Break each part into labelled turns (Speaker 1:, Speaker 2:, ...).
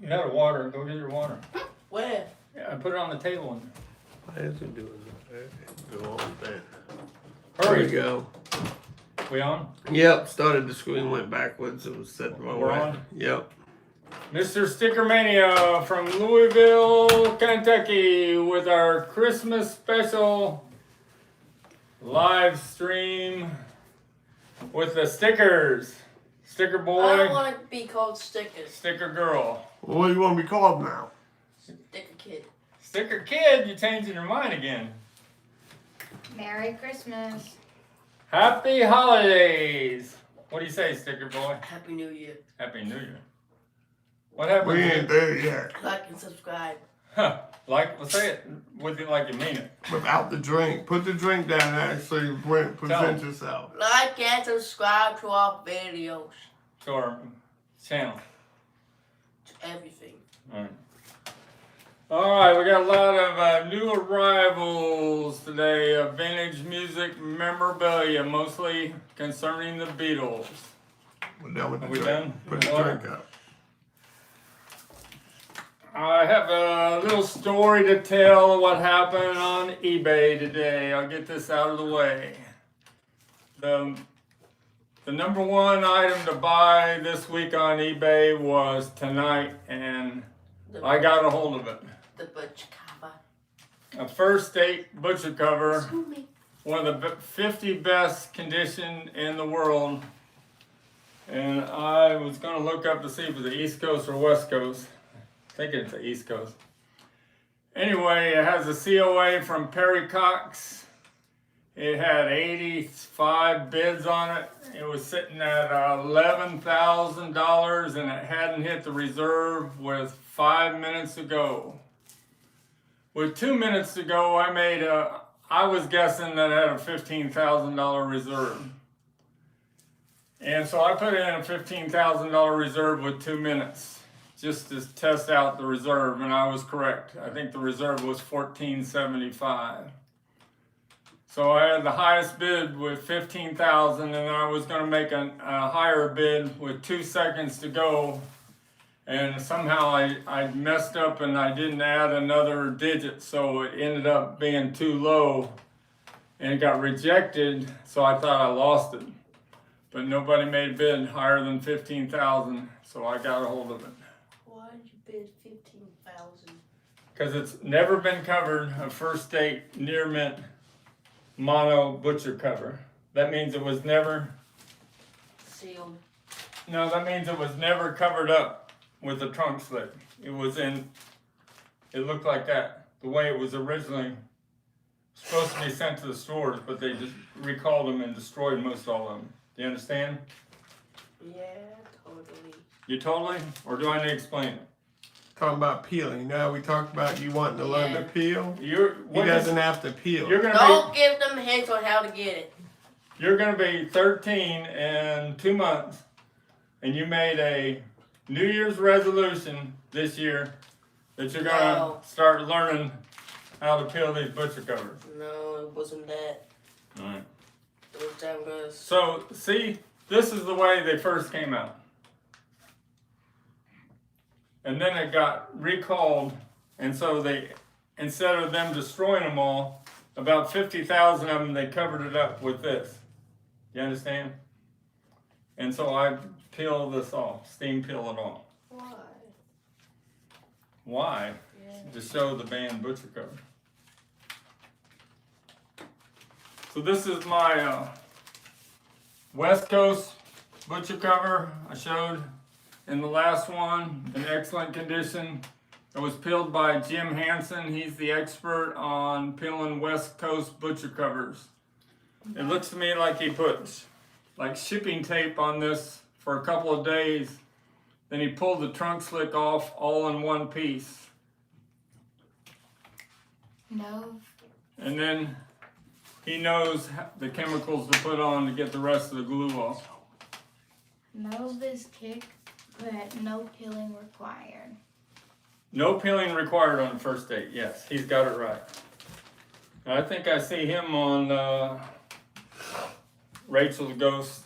Speaker 1: You had a water. Go get your water.
Speaker 2: Where?
Speaker 1: Yeah, I put it on the table.
Speaker 3: Why is it doing that? Go on with that.
Speaker 1: Hurry.
Speaker 3: There we go.
Speaker 1: We on?
Speaker 3: Yep, started the screen, went backwards. It was set the wrong
Speaker 1: We're
Speaker 3: way.
Speaker 1: on?
Speaker 3: Yep.
Speaker 1: Mr. Stickermania from Louisville, Kentucky, with our Christmas special live stream with the stickers. Sticker boy.
Speaker 2: I don't want to be called Stickers.
Speaker 1: Sticker girl.
Speaker 3: What do you want to be called now?
Speaker 2: Sticker Kid.
Speaker 1: Sticker kid, you're changing your mind again.
Speaker 4: Merry Christmas.
Speaker 1: Happy holidays. What do you say, sticker boy?
Speaker 2: Happy New Year.
Speaker 1: Happy New Year. What happened?
Speaker 3: We ain't there yet.
Speaker 2: Like and subscribe.
Speaker 1: Huh. Let's say it with it like you mean it.
Speaker 3: Without the drink. Put the drink down and actually present yourself.
Speaker 2: Like and subscribe to our videos.
Speaker 1: To our channel.
Speaker 2: To everything.
Speaker 1: Alright. Alright, we got a lot of new arrivals today of vintage music memorabilia, mostly concerning the Beatles.
Speaker 3: We're done with the
Speaker 1: Are we
Speaker 3: drink.
Speaker 1: done?
Speaker 3: Put the
Speaker 1: Water?
Speaker 3: drink up.
Speaker 1: I have a little story to tell of what happened on eBay today. I'll get this out of the way. The number one item to buy this week on eBay was tonight, and I got a hold of it.
Speaker 2: The butch cover.
Speaker 1: A first date butcher cover, one of the 50 best condition in the world. And I was going to look up to see if it was the East Coast or West Coast. I think it's the East Coast. Anyway, it has a COA from Perry Cox. It had 85 bids on it. It was sitting at $11,000 and it hadn't hit the reserve with 5 minutes to go. With 2 minutes to go, I was guessing that it had a $15,000 reserve. And so I put in a $15,000 reserve with 2 minutes just to test out the reserve, and I was correct. I think the reserve was $14.75. So I had the highest bid with $15,000, and I was going to make a higher bid with 2 seconds to go. And somehow I messed up and I didn't add another digit, so it ended up being too low, and it got rejected. So I thought I lost it, but nobody made a bid higher than $15,000, so I got a hold of it.
Speaker 2: Why did you bid 15,000?
Speaker 1: Because it's never been covered, a first date near mint mono butcher cover. That means it was never
Speaker 2: Sealed.
Speaker 1: No, that means it was never covered up with a trunk slip. It looked like that, the way it was originally supposed to be sent to the stores, but they just recalled them and destroyed most all of them. Do you understand?
Speaker 2: Yeah, totally.
Speaker 1: You totally? Or do I need to explain it?
Speaker 3: Talking about peeling. Now we talked about you wanting to learn to peel. He
Speaker 1: What
Speaker 3: doesn't have to peel.
Speaker 2: Don't give them hints on how to get it.
Speaker 1: You're going to be 13 in 2 months, and you made a New Year's resolution this year that you're going to start learning how to peel these butcher covers.
Speaker 2: No, it wasn't that.
Speaker 1: All right.
Speaker 2: It was that was.
Speaker 1: So, see, this is the way they first came out. And then it got recalled, and so they, instead of them destroying them all, about 50,000 of them, they covered it up with this. You understand? And so I peel this off, steam peel it off.
Speaker 2: Why?
Speaker 1: Why?
Speaker 2: Yeah.
Speaker 1: To show the band butcher cover. So this is my West Coast butcher cover I showed in the last one, in excellent condition. It was peeled by Jim Hansen. He's the expert on peeling West Coast butcher covers. It looks to me like he put like shipping tape on this for a couple of days. Then he pulled the trunk slick off all in one piece.
Speaker 4: No.
Speaker 1: And then he knows the chemicals to put on to get the rest of the glue off.
Speaker 4: No kick, but no peeling required.
Speaker 1: No peeling required on the first date. Yes, he's got it right. I think I see him on Rachel's Ghost.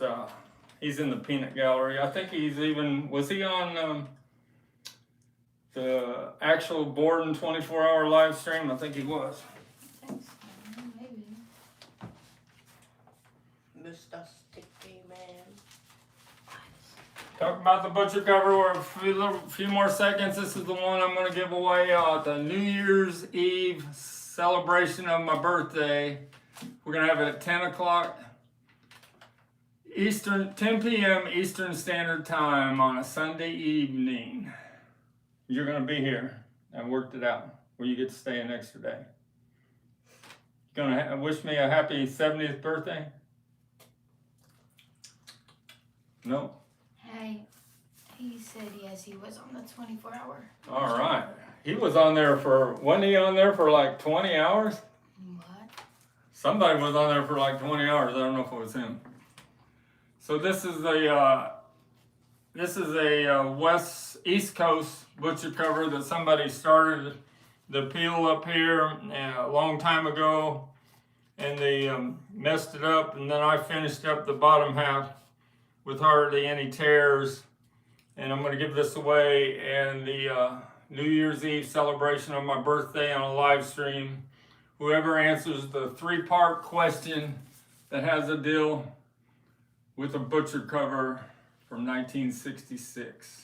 Speaker 1: He's in the Peanut Gallery. I think he's even, was he on the actual Borden 24-hour live stream? I think he was.
Speaker 4: Thanks. Maybe.
Speaker 2: Mr. Sticky Man.
Speaker 1: Talk about the butcher cover for a few more seconds. This is the one I'm going to give away at the New Year's Eve celebration of my birthday. We're going to have it at 10 o'clock Eastern, 10 p.m. Eastern Standard Time on a Sunday evening. You're going to be here. I worked it out where you get to stay an extra day. Going to wish me a happy 70th birthday? No?
Speaker 4: Hey, he said yes, he was on the 24-hour.
Speaker 1: All right. He was on there wasn't he on there for like 20 hours?
Speaker 4: What?
Speaker 1: Somebody was on there for like 20 hours. I don't know if it was him. So this is a East Coast butcher cover that somebody started the peel up here a long time ago, and they messed it up, and then I finished up the bottom half with hardly any tears, and I'm going to give this away in the New Year's Eve celebration of my birthday on a live stream. Whoever answers the 3-part question that has a deal with a butcher cover from 1966.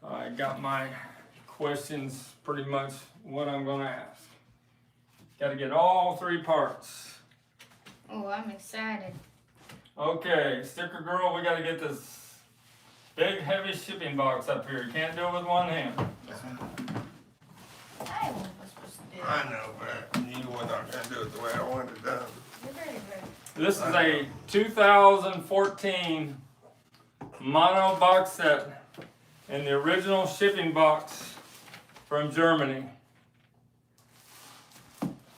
Speaker 1: I got my questions pretty much what I'm going to ask. Got to get all 3 parts.
Speaker 4: Oh, I'm excited.
Speaker 1: Okay, Sticker Girl, we got to get this big heavy shipping box up here. You can't do it with one hand.
Speaker 4: I was supposed to do it.
Speaker 3: I know, but you were not gonna do it the way I wanted it done.
Speaker 4: You're very rude.
Speaker 1: This is a 2014 mono box set in the original shipping box from Germany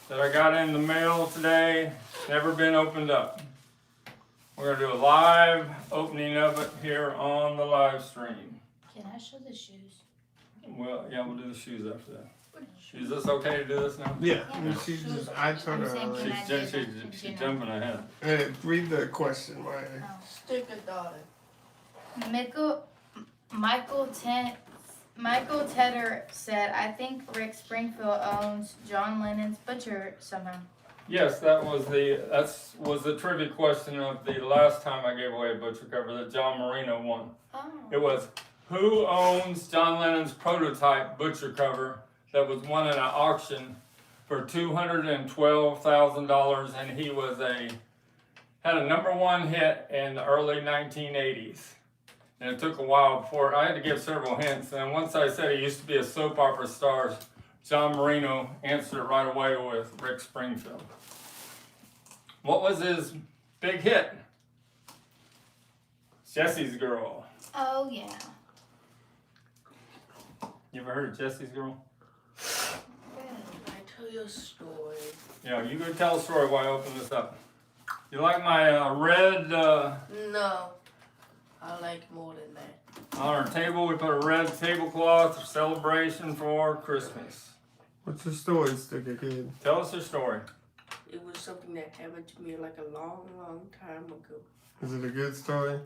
Speaker 1: that I got in the mail today. Never been opened up. We're gonna do a live opening of it here on the live stream.
Speaker 4: Can I show the shoes?
Speaker 1: Well, yeah, we'll do the shoes after that. Is this okay to do this now?
Speaker 3: Yeah,
Speaker 4: Yeah.
Speaker 3: she's just, I told
Speaker 4: I'm
Speaker 3: her
Speaker 4: saying,
Speaker 3: already.
Speaker 4: can I do that?
Speaker 1: She's jumping ahead.
Speaker 3: Read the question, Maya.
Speaker 4: Oh.
Speaker 2: Sticker daughter.
Speaker 4: Michael Tedder said, I think Rick Springfield owns John Lennon's butcher somehow.
Speaker 1: Yes, that was the trivia question of the last time I gave away a butcher cover that John Marino won.
Speaker 4: Oh.
Speaker 1: It was, who owns John Lennon's prototype butcher cover that was won in an auction for $212,000, and he had a #1 hit in the early 1980s. And it took a while before, I had to give several hints, and once I said he used to be a soap opera star, John Marino answered it right away with Rick Springfield. What was his big hit? Jesse's Girl.
Speaker 4: Oh, yeah.
Speaker 1: You ever heard of Jesse's Girl?
Speaker 2: I tell you a story.
Speaker 1: Yeah, you go tell a story while I open this up. You like my red,
Speaker 2: No. I like more than that.
Speaker 1: on our table we put a red tablecloth for celebration for Christmas.
Speaker 3: What's the story, Sticker Kid?
Speaker 1: Tell us your story.
Speaker 2: It was something that happened to me like a long, long time ago.
Speaker 3: Is it a good story?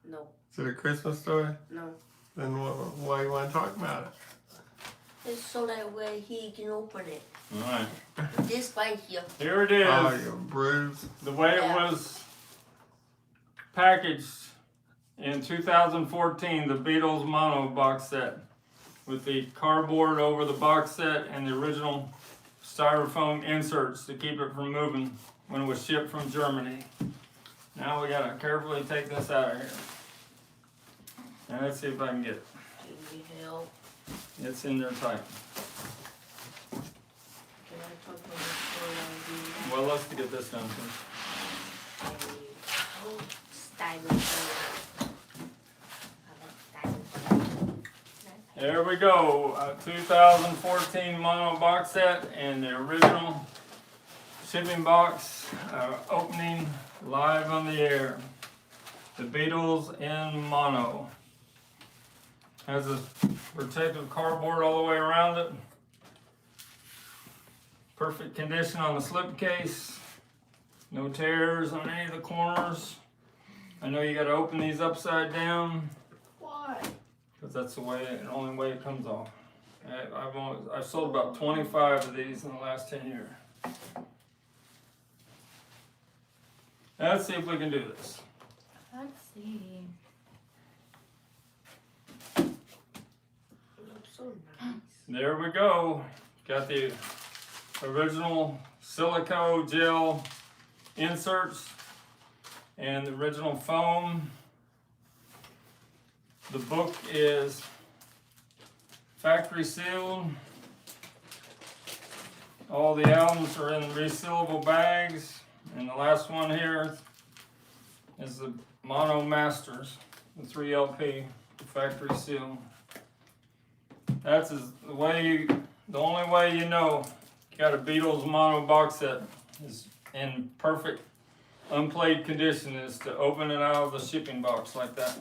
Speaker 2: No.
Speaker 3: Is it a Christmas story?
Speaker 2: No.
Speaker 3: Then why you want to talk about it?
Speaker 2: It's so that way he can open it.
Speaker 1: Alright.
Speaker 2: This right here.
Speaker 1: Here it is.
Speaker 3: Oh, you're bruised.
Speaker 1: The way it was packaged in 2014, the Beatles mono box set, with the cardboard over the box set and the original styrofoam inserts to keep it from moving when it was shipped from Germany. Now we gotta carefully take this out of here. And let's see if I can get it.
Speaker 2: Give me help.
Speaker 1: It's in there tight.
Speaker 2: Can I talk about the story I do?
Speaker 1: Well, let's get this done first. There we go, a 2014 mono box set and the original shipping box opening live on the air. The Beatles in mono. Has a protective cardboard all the way around it. Perfect condition on the slipcase. No tears on any of the corners. I know you gotta open these upside down
Speaker 2: Why?
Speaker 1: because that's the only way it comes off. I've sold about 25 of these in the last 10 years. Let's see if we can do this.
Speaker 4: Let's see.
Speaker 2: Looks so nice.
Speaker 1: There we go. Got the original silico gel inserts and the original foam. The book is factory sealed. All the albums are in resealable bags. And the last one here is the Mono Masters, the 3 LP, factory sealed. That's the only way you know you got a Beatles mono box set is in perfect unplayed condition is to open it out of the shipping box like that.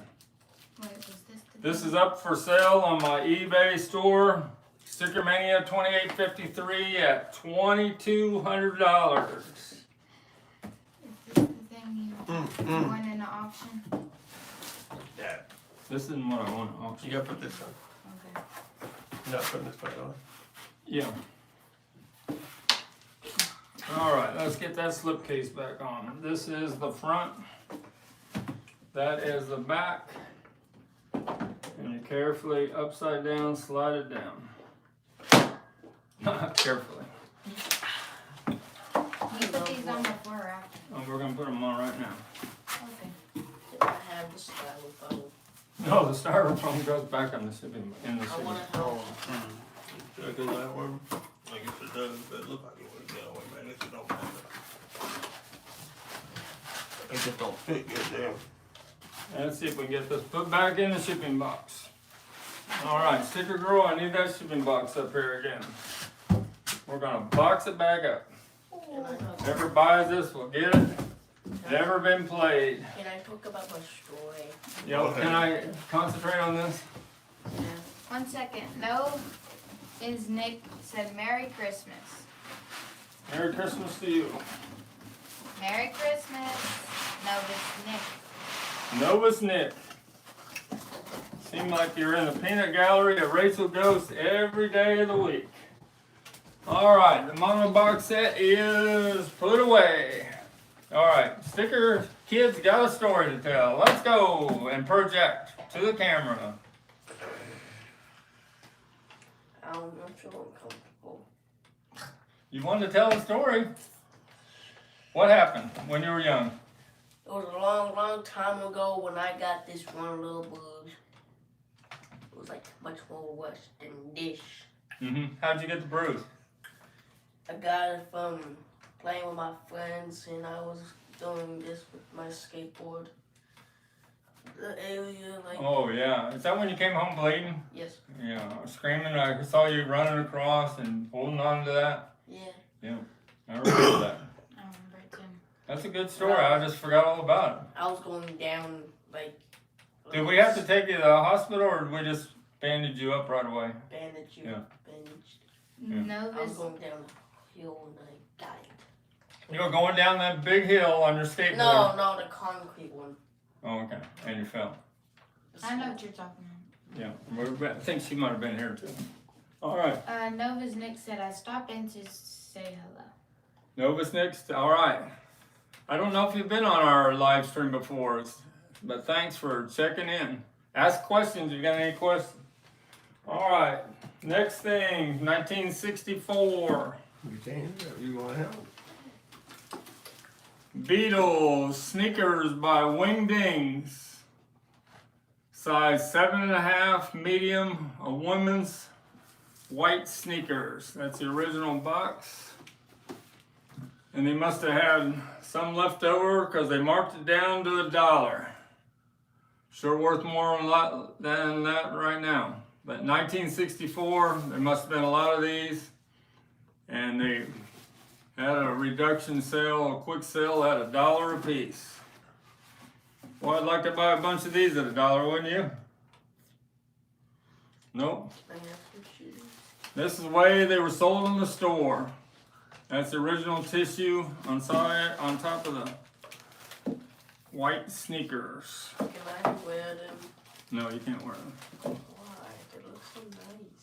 Speaker 4: Wait, was this the
Speaker 1: This is up for sale on my eBay store, STICKERMANIA 2853 at $2,200.
Speaker 4: Is this the thing you won in the auction?
Speaker 3: Yeah.
Speaker 1: This isn't what I want to auction.
Speaker 3: You gotta put this on.
Speaker 4: Okay.
Speaker 3: You're not putting this back on.
Speaker 1: Yeah. All right, let's get that slipcase back on. This is the front. That is the back. And you carefully upside down, slide it down. Carefully.
Speaker 4: You put these on before or after?
Speaker 1: Oh, we're gonna put them on right now.
Speaker 4: Okay.
Speaker 2: I have the styrofoam.
Speaker 1: No, the styrofoam goes back on the shipping in the
Speaker 2: I
Speaker 1: shipping.
Speaker 2: want to help.
Speaker 3: Should I do that one? I guess it does, but it looks like it would go. Man, it don't matter. It just don't fit good there.
Speaker 1: Let's see if we can get this put back in the shipping box. All right, Sticker Girl, I need that shipping box up here again. We're gonna box it back up.
Speaker 2: Can I talk,
Speaker 1: Whoever buys this will get it. Never been played.
Speaker 2: can I talk about my story?
Speaker 1: Yo, can I concentrate on this?
Speaker 2: Yeah.
Speaker 4: 1 second. No, is Nick said Merry Christmas.
Speaker 1: Merry Christmas to you.
Speaker 4: Merry Christmas. No, it's Nick.
Speaker 1: Novus Nick. Seem like you're in the peanut gallery at Rachel Ghost every day of the week. All right, the mono box set is put away. All right, Sticker Kids got a story to tell. Let's go and project to the camera.
Speaker 2: I'm not so uncomfortable.
Speaker 1: You wanted to tell a story? What happened when you were young?
Speaker 2: It was a long, long time ago when I got this one little bug. It was like much more worse than this.
Speaker 1: How'd you get the bruise?
Speaker 2: I got it from playing with my friends, and I was doing this with my skateboard. The area, like,
Speaker 1: Oh yeah, is that when you came home bleeding?
Speaker 2: yes,
Speaker 1: Yeah, screaming. I saw you running across and holding on to that.
Speaker 2: yeah.
Speaker 1: I remember that.
Speaker 4: I remember it too.
Speaker 1: That's a good story. I just forgot all about it.
Speaker 2: I was going down, like.
Speaker 1: Did we have to take you to the hospital, or did we just bandage you up right away?
Speaker 2: Bandage you,
Speaker 1: Yeah.
Speaker 2: bandaged.
Speaker 1: Yeah.
Speaker 2: I was
Speaker 4: Novus.
Speaker 2: going down the hill and I got it.
Speaker 1: You were going down that big hill on your skateboard.
Speaker 2: No, the concrete one.
Speaker 1: Oh, okay. And you fell.
Speaker 4: I know what you're talking
Speaker 1: Yeah. I think she might have been here too. All right.
Speaker 4: about. Novus Nick said I stopped in to say hello.
Speaker 1: Novus next. All right. I don't know if you've been on our live stream before, but thanks for checking in. Ask questions if you got any questions. All right. Next thing, 1964.
Speaker 3: You can, you want help?
Speaker 1: Beatles sneakers by Wingdings. Size 7.5 medium, a woman's white sneakers. That's the original box. And they must have had some left over because they marked it down to $1. Sure worth more than that right now. But 1964, there must have been a lot of these. And they had a reduction sale, a quick sale at $1 a piece. Well, I'd like to buy a bunch of these at $1, wouldn't you? Nope.
Speaker 2: I have some shoes.
Speaker 1: This is the way they were sold in the store. That's the original tissue on top of the white sneakers.
Speaker 2: Can I wear them?
Speaker 1: No, you can't wear them.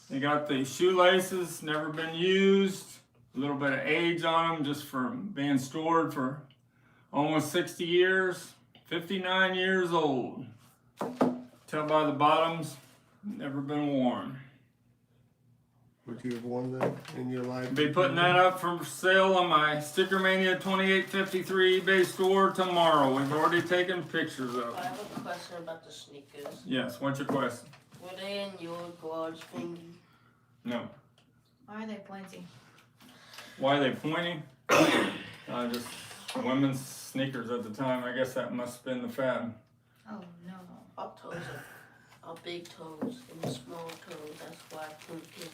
Speaker 1: They got the shoelaces, never been used. A little bit of age on them just for being stored for almost 60 years. 59 years old. Tell by the bottoms, never been worn.
Speaker 3: Would you have worn that in your life?
Speaker 1: Be putting that up for sale on my STICKERMANIA 2853 eBay store tomorrow. We've already taken pictures of
Speaker 2: I
Speaker 1: them.
Speaker 2: have a question about the sneakers.
Speaker 1: Yes, what's your question?
Speaker 2: Were they in your garage thingy?
Speaker 1: No.
Speaker 4: Why are they pointing?
Speaker 1: Why are they pointing? Just women's sneakers at the time. I guess that must have been the fad.
Speaker 4: Oh no.
Speaker 2: Our toes are big toes and the small toes. That's why I pointed.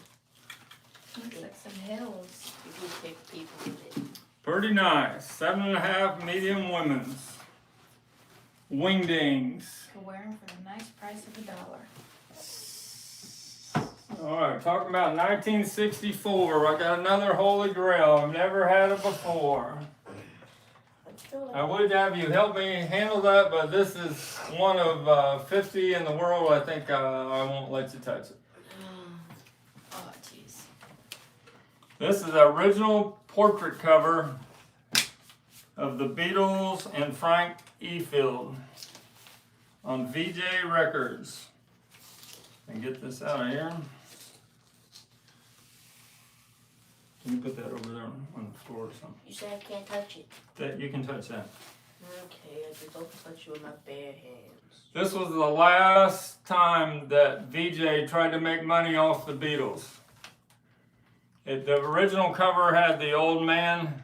Speaker 4: Looks like some hills.
Speaker 2: You can pick people with it.
Speaker 1: Pretty nice. 7.5 medium women's. Wingdings.
Speaker 4: Could wear them for the nice price of $1.
Speaker 1: Alright, talking about 1964. I got another Holy Grail. I've never had it before. I would have you help me handle that, but this is one of 50 in the world. I think I won't let you touch it.
Speaker 4: Oh jeez.
Speaker 1: This is the original portrait cover of the Beatles and Frank Efield on VJ Records. And get this out of here. Can you put that over there on the floor or something?
Speaker 2: You said I can't touch it.
Speaker 1: That you can touch that.
Speaker 2: Okay, I just don't touch you with my bare hands.
Speaker 1: This was the last time that VJ tried to make money off the Beatles. The original cover had the old man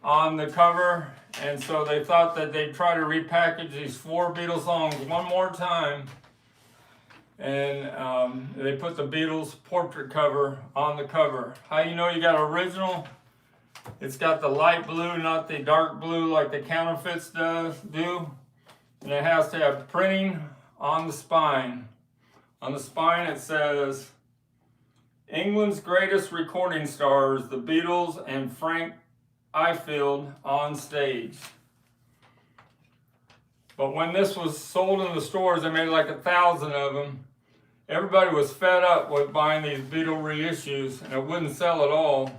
Speaker 1: on the cover, and so they thought that they'd try to repackage these 4 Beatles songs one more time. And they put the Beatles portrait cover on the cover. How you know you got original? It's got the light blue, not the dark blue like the counterfeits do. And it has to have printing on the spine. On the spine it says, England's greatest recording stars, the Beatles and Frank Ifield on stage. But when this was sold in the stores, they made like 1,000 of them. Everybody was fed up with buying these Beatle reissues, and it wouldn't sell at all.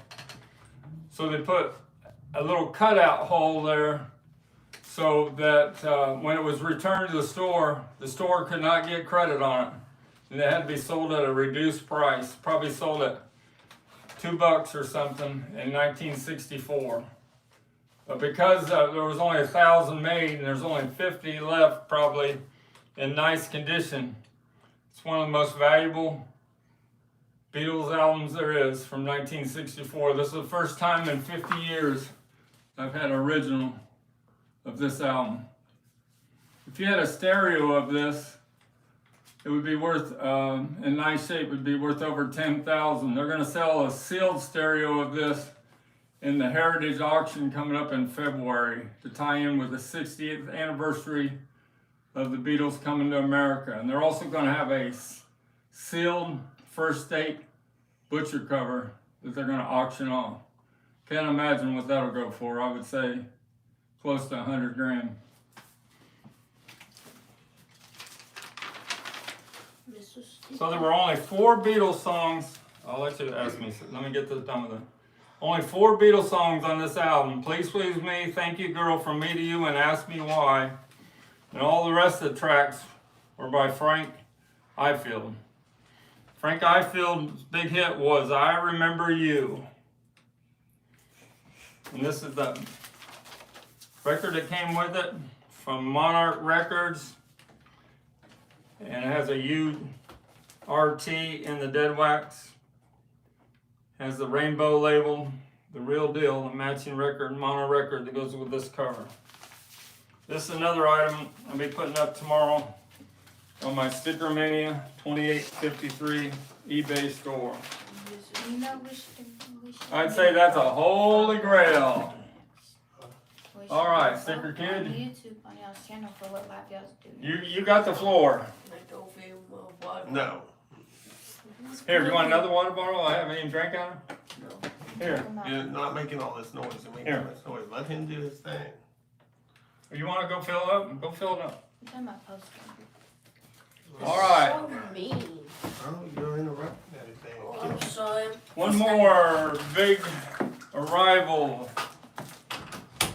Speaker 1: So they put a little cutout hole there so that when it was returned to the store could not get credit on it. And it had to be sold at a reduced price, probably sold at $2 or something in 1964. But because there was only 1,000 made and there's only 50 left probably in nice condition, it's one of the most valuable Beatles albums there is from 1964. This is the first time in 50 years I've had an original of this album. If you had a stereo of this, it would be worth, in nice shape, would be worth over $10,000. They're gonna sell a sealed stereo of this in the Heritage auction coming up in February to tie in with the 60th anniversary of the Beatles coming to America. And they're also gonna have a sealed first state butcher cover that they're gonna auction off. Can't imagine what that'll go for. I would say close to 100 grand. So there were only 4 Beatles songs. I'll let you ask me. Let me get this done with it. Only 4 Beatles songs on this album. Please Please Me, Thank You Girl, From Me to You, and Ask Me Why. And all the rest of the tracks were by Frank Ifield. Frank Ifield's big hit was I Remember You. And this is the record that came with it from Monarch Records. And it has a URT in the dead wax. Has the rainbow label, the real deal, the matching record, mono record that goes with this cover. This is another item I'll be putting up tomorrow on my STICKERMANIA 2853 eBay store.
Speaker 4: You know, we should
Speaker 1: I'd say that's a holy grail.
Speaker 4: we should
Speaker 1: All right,
Speaker 4: go
Speaker 1: Sticker
Speaker 4: on
Speaker 1: Kid.
Speaker 4: YouTube on y'all's channel for what live y'all's doing.
Speaker 1: You got the floor.
Speaker 2: Like over here with my water.
Speaker 3: No.
Speaker 1: Here, do you want another water bottle? I haven't even drank out of it.
Speaker 2: No.
Speaker 1: Here.
Speaker 3: You're not making all this noise and making
Speaker 1: Here.
Speaker 3: all this noise. Let him do his thing.
Speaker 1: You want to go fill it up? Go fill it up.
Speaker 4: I'm talking about poster.
Speaker 1: All right.
Speaker 2: So mean.
Speaker 3: Oh, you're interrupting everything.
Speaker 1: One more big arrival.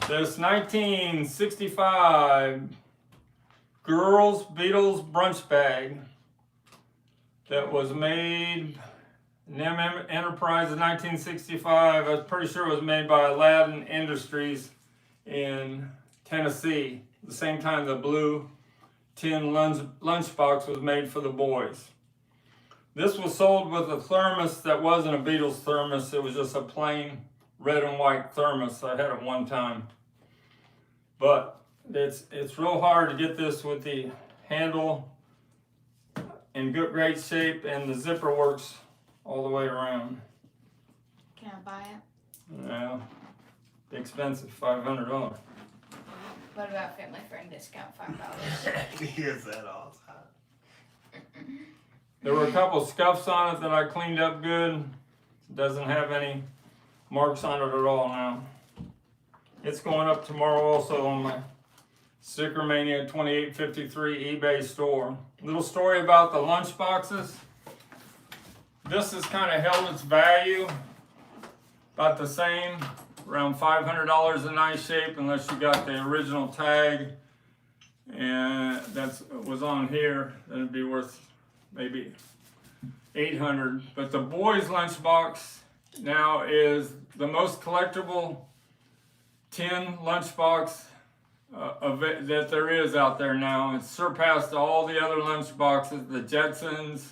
Speaker 1: This 1965 girls Beatles brunch bag that was made in Enterprise in 1965. I was pretty sure it was made by Aladdin Industries in Tennessee. The same time the blue tin lunchbox was made for the boys. This was sold with a thermos that wasn't a Beatles thermos. It was just a plain red and white thermos. I had it one time. But it's real hard to get this with the handle in great shape, and the zipper works all the way around.
Speaker 4: Can I buy it?
Speaker 1: Yeah, expensive, $500.
Speaker 4: What about family friend discount, $5?
Speaker 3: He hears that all the time.
Speaker 1: There were a couple scuffs on it that I cleaned up good. It doesn't have any marks on it at all now. It's going up tomorrow also on my STICKERMANIA 2853 eBay store. Little story about the lunch boxes. This has kind of held its value, about the same, around $500 a nice shape, unless you got the original tag, and that was on here. That'd be worth maybe $800. But the boys' lunchbox now is the most collectible tin lunchbox that there is out there now. It's surpassed all the other lunchboxes, the Jetsons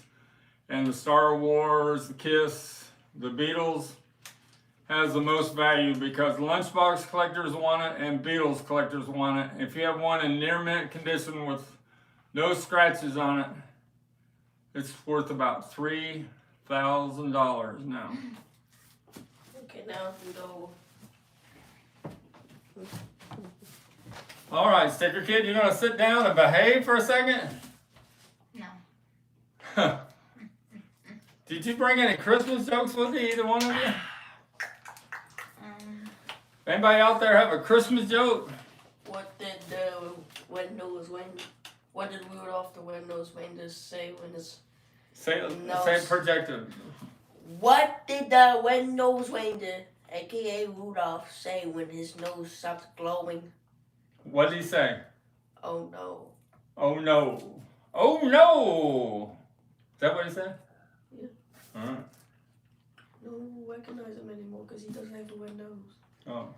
Speaker 1: and the Star Wars, the Kiss, the Beatles. Has the most value because lunchbox collectors want it and Beatles collectors want it. If you have one in near mint condition with no scratches on it, it's worth about $3,000 now.
Speaker 2: Okay, now we go.
Speaker 1: All right, Sticker Kid, you're gonna sit down and behave for a second?
Speaker 4: No.
Speaker 1: Did you bring any Christmas jokes with you, either one of you? Anybody out there have a Christmas joke?
Speaker 2: What did Rudolph the Red-Nosed Reindeer say when his
Speaker 1: Say it projected.
Speaker 2: What did the red-nosed reindeer, aka Rudolph, say when his nose stopped glowing?
Speaker 1: What did he say?
Speaker 2: Oh no.
Speaker 1: Oh no. Oh no! Is that what he said?
Speaker 2: Yeah.
Speaker 1: Alright.
Speaker 2: No one will recognize him anymore because he doesn't have the red nose.
Speaker 1: Oh.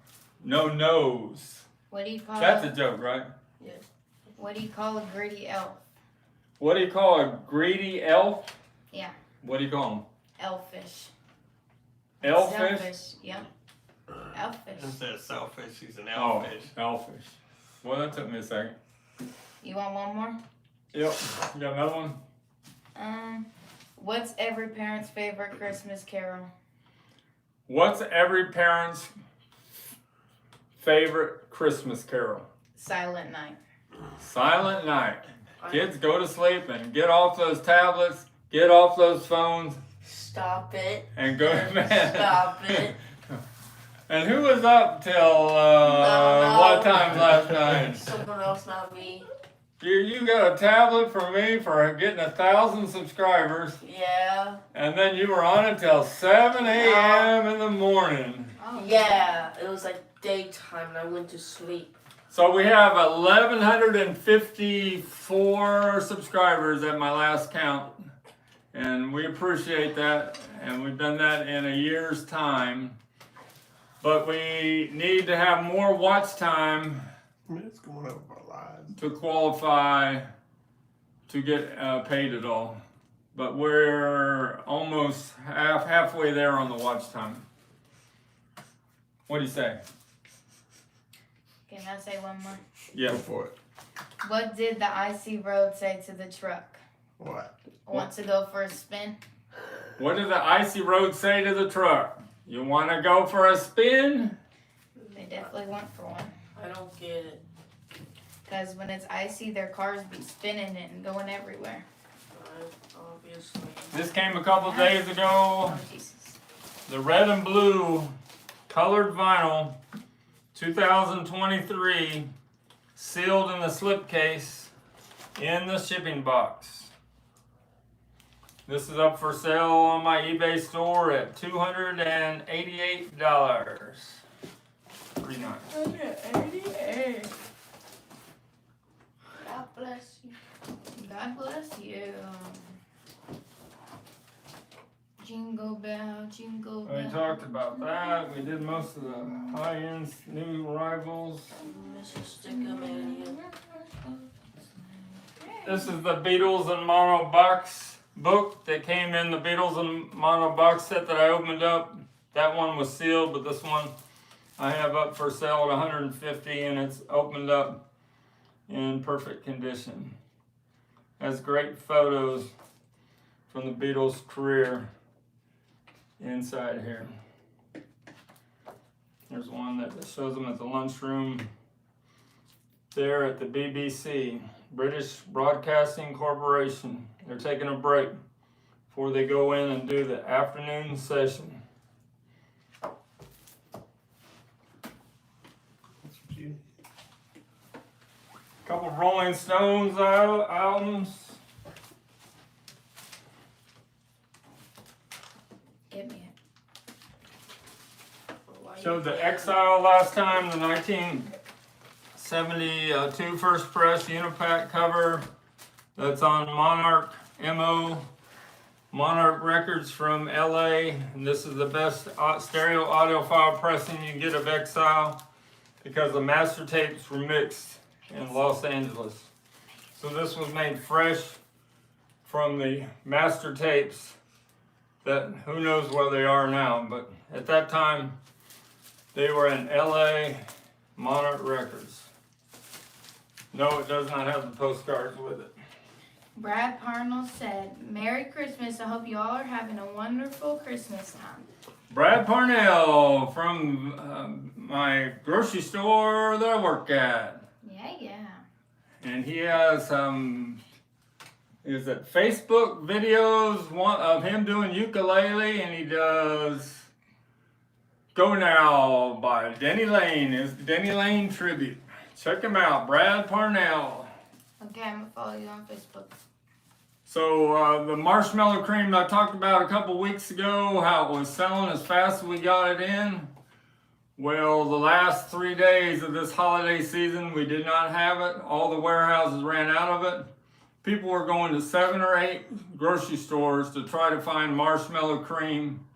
Speaker 1: No nose.
Speaker 4: What do you call
Speaker 1: That's a joke, right?
Speaker 2: Yeah.
Speaker 4: What do you call a greedy elf?
Speaker 1: What do you call a greedy elf?
Speaker 4: Yeah.
Speaker 1: What do you call him?
Speaker 4: Elfish.
Speaker 1: Elfish?
Speaker 4: Selfish. Yep. Elfish.
Speaker 3: Instead of selfish, he's an
Speaker 1: Oh,
Speaker 3: elfish.
Speaker 1: elfish. Well, that took me a second.
Speaker 4: You want one more?
Speaker 1: Yep. You got another one?
Speaker 4: What's every parent's favorite Christmas carol?
Speaker 1: What's every parent's favorite Christmas carol?
Speaker 4: Silent Night.
Speaker 1: Silent Night. Kids, go to sleep and get off those tablets, get off those phones,
Speaker 2: Stop it.
Speaker 1: and go to bed.
Speaker 2: Stop it.
Speaker 1: And who was up till what time last night?
Speaker 2: Someone else, not me.
Speaker 1: You got a tablet from me for getting 1,000 subscribers,
Speaker 2: Yeah.
Speaker 1: and then you were on it till 7 a.m. in the morning.
Speaker 4: Oh.
Speaker 2: Yeah. It was like daytime and I went to sleep.
Speaker 1: So we have 1,154 subscribers at my last count, and we appreciate that, and we've done that in a year's time. But we need to have more watch time
Speaker 3: I mean, it's going over our lives.
Speaker 1: to qualify to get paid at all. But we're almost halfway there on the watch time. What do you say?
Speaker 4: Can I say one more?
Speaker 1: Yeah.
Speaker 3: Go for it.
Speaker 4: What did the icy road say to the truck?
Speaker 3: What?
Speaker 4: Want to go for a spin?
Speaker 1: What did the icy road say to the truck? You want to go for a spin?
Speaker 4: They definitely went for one.
Speaker 2: I don't get it.
Speaker 4: Because when it's icy, their cars be spinning it and going everywhere.
Speaker 2: Obviously.
Speaker 1: This came a couple days ago.
Speaker 4: Oh, Jesus.
Speaker 1: The red and blue colored vinyl 2023 sealed in the slipcase in the shipping box. This is up for sale on my eBay store at $288. Pretty nice.
Speaker 4: 188.
Speaker 2: God bless you.
Speaker 4: God bless you. Jingle bell, jingle bell.
Speaker 1: We talked about that. We did most of the high-end new arrivals.
Speaker 2: Mr. STICKERMANIA.
Speaker 1: This is the Beatles and Mono box book that came in the Beatles and Mono box set that I opened up. That one was sealed, but this one I have up for sale at $150, and it's opened up in perfect condition. Has great photos from the Beatles' career inside here. There's one that shows them at the lunchroom there at the BBC, British Broadcasting Corporation. They're taking a break before they go in and do the afternoon session. Couple Rolling Stones albums.
Speaker 4: Give me it.
Speaker 1: Showed the Exile last time, the 1972 first press Unipack cover. That's on Monarch Monarch Records from LA. And this is the best stereo audiophile pressing you can get of Exile because the master tapes were mixed in Los Angeles. So this was made fresh from the master tapes that who knows where they are now, but at that time they were in LA Monarch Records. No, it does not have the postcards with it.
Speaker 4: Brad Parnell said, Merry Christmas. I hope you all are having a wonderful Christmas time.
Speaker 1: Brad Parnell from my grocery store that I work at.
Speaker 4: Yeah.
Speaker 1: And he has is it Facebook videos of him doing ukulele, and he does Go Now by Denny Lane. Is the Denny Lane tribute. Check him out, Brad Parnell.
Speaker 4: Okay, I'm gonna follow you on Facebook.
Speaker 1: So the marshmallow cream I talked about a couple weeks ago, how it was selling as fast as we got it in. Well, the last 3 days of this holiday season, we did not have it. All the warehouses ran out of it. People were going to 7 or 8 grocery stores to try to find marshmallow cream,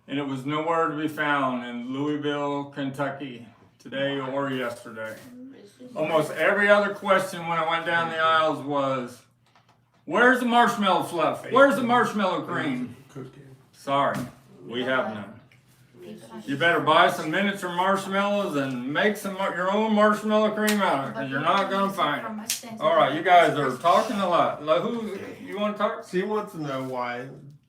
Speaker 1: and it was nowhere to be found in Louisville, Kentucky, today or yesterday. Almost every other question when I went down the aisles was, where's the marshmallow fluff? Where's the marshmallow cream? Sorry, we have none. You better buy some miniature marshmallows and make some your own marshmallow cream out of it, because you're not going to find it. All right, you guys are talking a lot. Who you want to talk?
Speaker 3: She wants to know why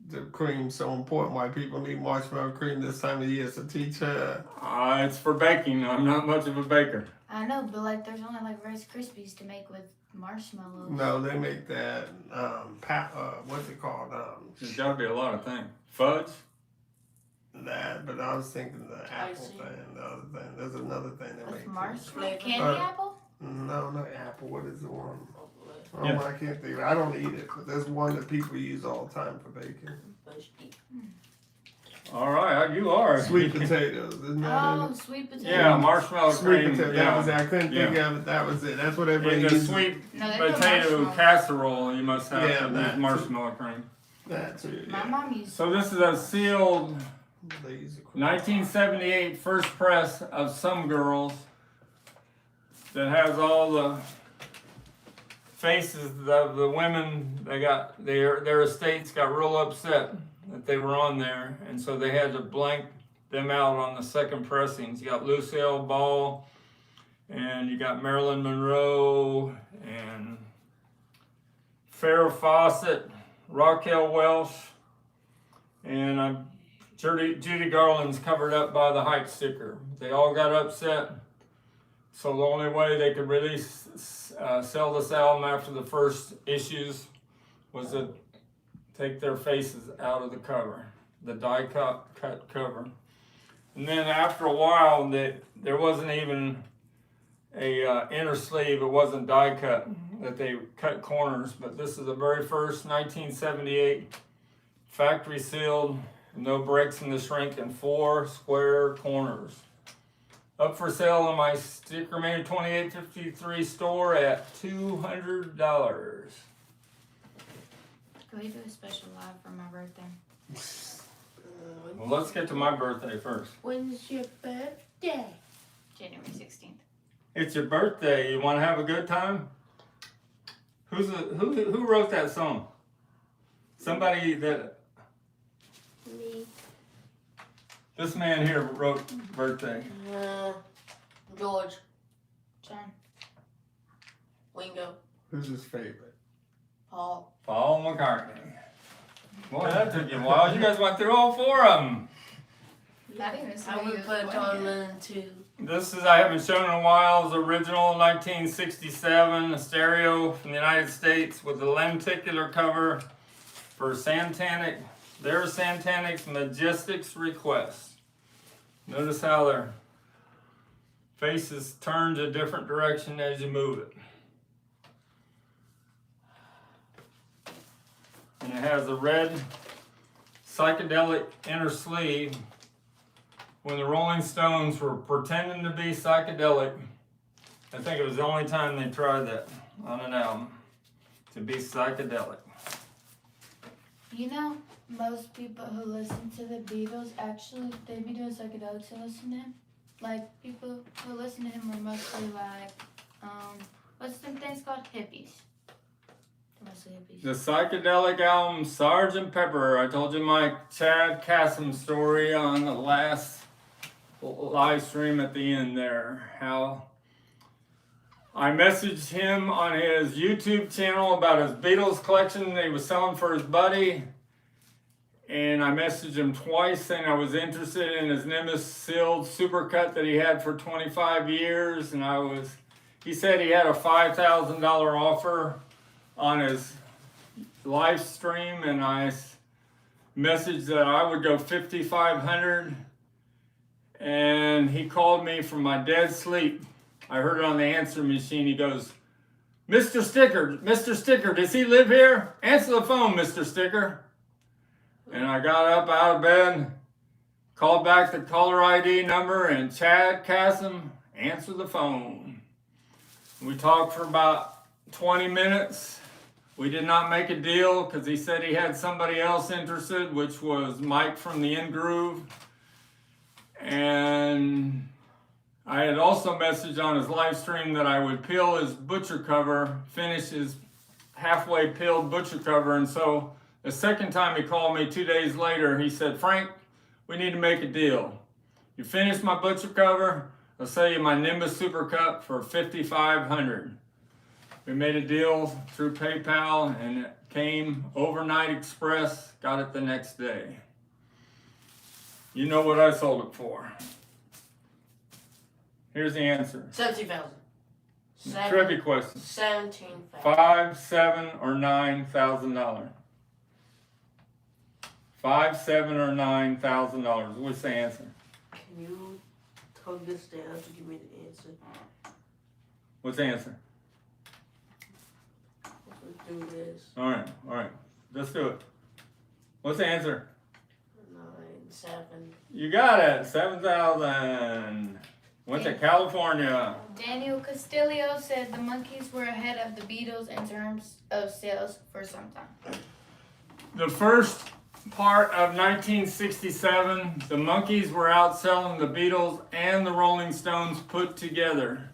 Speaker 3: the cream's so important, why people need marshmallow cream this time of year to teach her.
Speaker 1: It's for baking. I'm not much of a baker.
Speaker 4: I know, but like there's only like Rice Krispies to make with marshmallows.
Speaker 3: No, they make that, what's it called?
Speaker 1: There's got to be a lot of things. Fudge?
Speaker 3: That, but I was thinking the apple
Speaker 2: see.
Speaker 3: thing, the other thing. There's another thing they
Speaker 4: With
Speaker 3: make.
Speaker 4: marshmallow?
Speaker 2: Flavor.
Speaker 4: Candy apple?
Speaker 3: No, not apple. What is the one? Oh,
Speaker 1: Yeah.
Speaker 3: I can't think. I don't eat it, but there's one that people use all the time for baking.
Speaker 1: All right, you are.
Speaker 3: Sweet potatoes, isn't that
Speaker 4: Oh,
Speaker 3: in it?
Speaker 4: sweet potato.
Speaker 1: Yeah, marshmallow
Speaker 3: Sweet
Speaker 1: cream.
Speaker 3: potato.
Speaker 1: Yeah.
Speaker 3: That was it. I couldn't think of it. That was it. That's what everybody
Speaker 1: In the
Speaker 3: uses.
Speaker 1: sweet
Speaker 4: No, they put
Speaker 1: potato
Speaker 4: marshmallow.
Speaker 1: casserole, you must have
Speaker 3: Yeah,
Speaker 1: to
Speaker 3: that
Speaker 1: use
Speaker 3: too.
Speaker 1: marshmallow cream.
Speaker 3: That's it.
Speaker 4: My
Speaker 3: Yeah.
Speaker 4: mom used
Speaker 1: So this is a sealed
Speaker 3: They use it.
Speaker 1: 1978 first press of Some Girls that has all the faces of the women. They got their estates got real upset that they were on there, and so they had to blank them out on the second pressings. You got Lucille Ball, and you got Marilyn Monroe, and Farrah Fawcett, Raquel Welch, and Judy Garland's covered up by the hype sticker. They all got upset, so the only way they could sell this album after the first issues was to take their faces out of the cover, the die cut cover. And then after a while, there wasn't even a inner sleeve. It wasn't die cut, that they cut corners. But this is the very first 1978 factory sealed, no breaks in the shrink, and 4 square corners. Up for sale in my STICKERMANIA 2853 store at $200.
Speaker 4: Can we do a special live for my birthday?
Speaker 1: Well, let's get to my birthday first.
Speaker 2: When's your birthday?
Speaker 4: January 16th.
Speaker 1: It's your birthday. You want to have a good time? Who wrote that song? Somebody that
Speaker 2: Me.
Speaker 1: this man here wrote birthday.
Speaker 2: George.
Speaker 4: John.
Speaker 2: Wingo.
Speaker 3: Who's his favorite?
Speaker 2: Paul.
Speaker 1: Paul McCartney. Boy, that took you a while. You guys went through all 4 of them.
Speaker 4: I didn't even see
Speaker 2: I
Speaker 4: what
Speaker 2: would
Speaker 4: you
Speaker 2: put
Speaker 4: was
Speaker 2: John
Speaker 4: playing.
Speaker 2: Lennon too.
Speaker 1: This is, I haven't shown in a while, is original 1967, a stereo from the United States with a lenticular cover for Santanic, their Santanic's Majestics Request. Notice how their faces turn a different direction as you move it. And it has a red psychedelic inner sleeve. When the Rolling Stones were pretending to be psychedelic, I think it was the only time they tried that on an album, to be psychedelic.
Speaker 4: You know, most people who listen to the Beatles, actually, they be doing psychedelics to listen to him. Like, people who listen to him are mostly like, what's them things called? Hippies. They're mostly hippies.
Speaker 1: The psychedelic album, Sgt. Pepper. I told you my Chad Kassem story on the last live stream at the end there. How I messaged him on his YouTube channel about his Beatles collection that he was selling for his buddy. And I messaged him twice saying I was interested in his Nimbus sealed supercut that he had for 25 years. And he said he had a $5,000 offer on his live stream, and I messaged that I would go $5,500. And he called me from my dead sleep. I heard it on the answer machine. He goes, Mr. Sticker, does he live here? Answer the phone, Mr. Sticker. And I got up out of bed, called back the caller ID number, and Chad Kassem answered the phone. We talked for about 20 minutes. We did not make a deal because he said he had somebody else interested, which was Mike from the In Groove. And I had also messaged on his live stream that I would peel his butcher cover, finish his halfway peeled butcher cover. And so the second time he called me 2 days later, he said, Frank, we need to make a deal. You finish my butcher cover, I'll sell you my Nimbus Super Cup for $5,500. We made a deal through PayPal, and it came overnight express, got it the next day. You know what I sold it for. Here's the answer.
Speaker 2: 17,000.
Speaker 1: Trivia question.
Speaker 2: 17,000.
Speaker 1: $5,000, $7,000, or $9,000? $5,000, or $9,000? What's the answer?
Speaker 2: Can you tug this down to give me the answer?
Speaker 1: What's the answer?
Speaker 2: Let's do this.
Speaker 1: All right. Let's do it. What's the answer?
Speaker 2: 9, 7.
Speaker 1: You got it. 7,000. Went to California.
Speaker 4: Daniel Castillo said the Monkees were ahead of the Beatles in terms of sales for some time.
Speaker 1: The first part of 1967, the Monkees were outselling the Beatles and the Rolling Stones put together.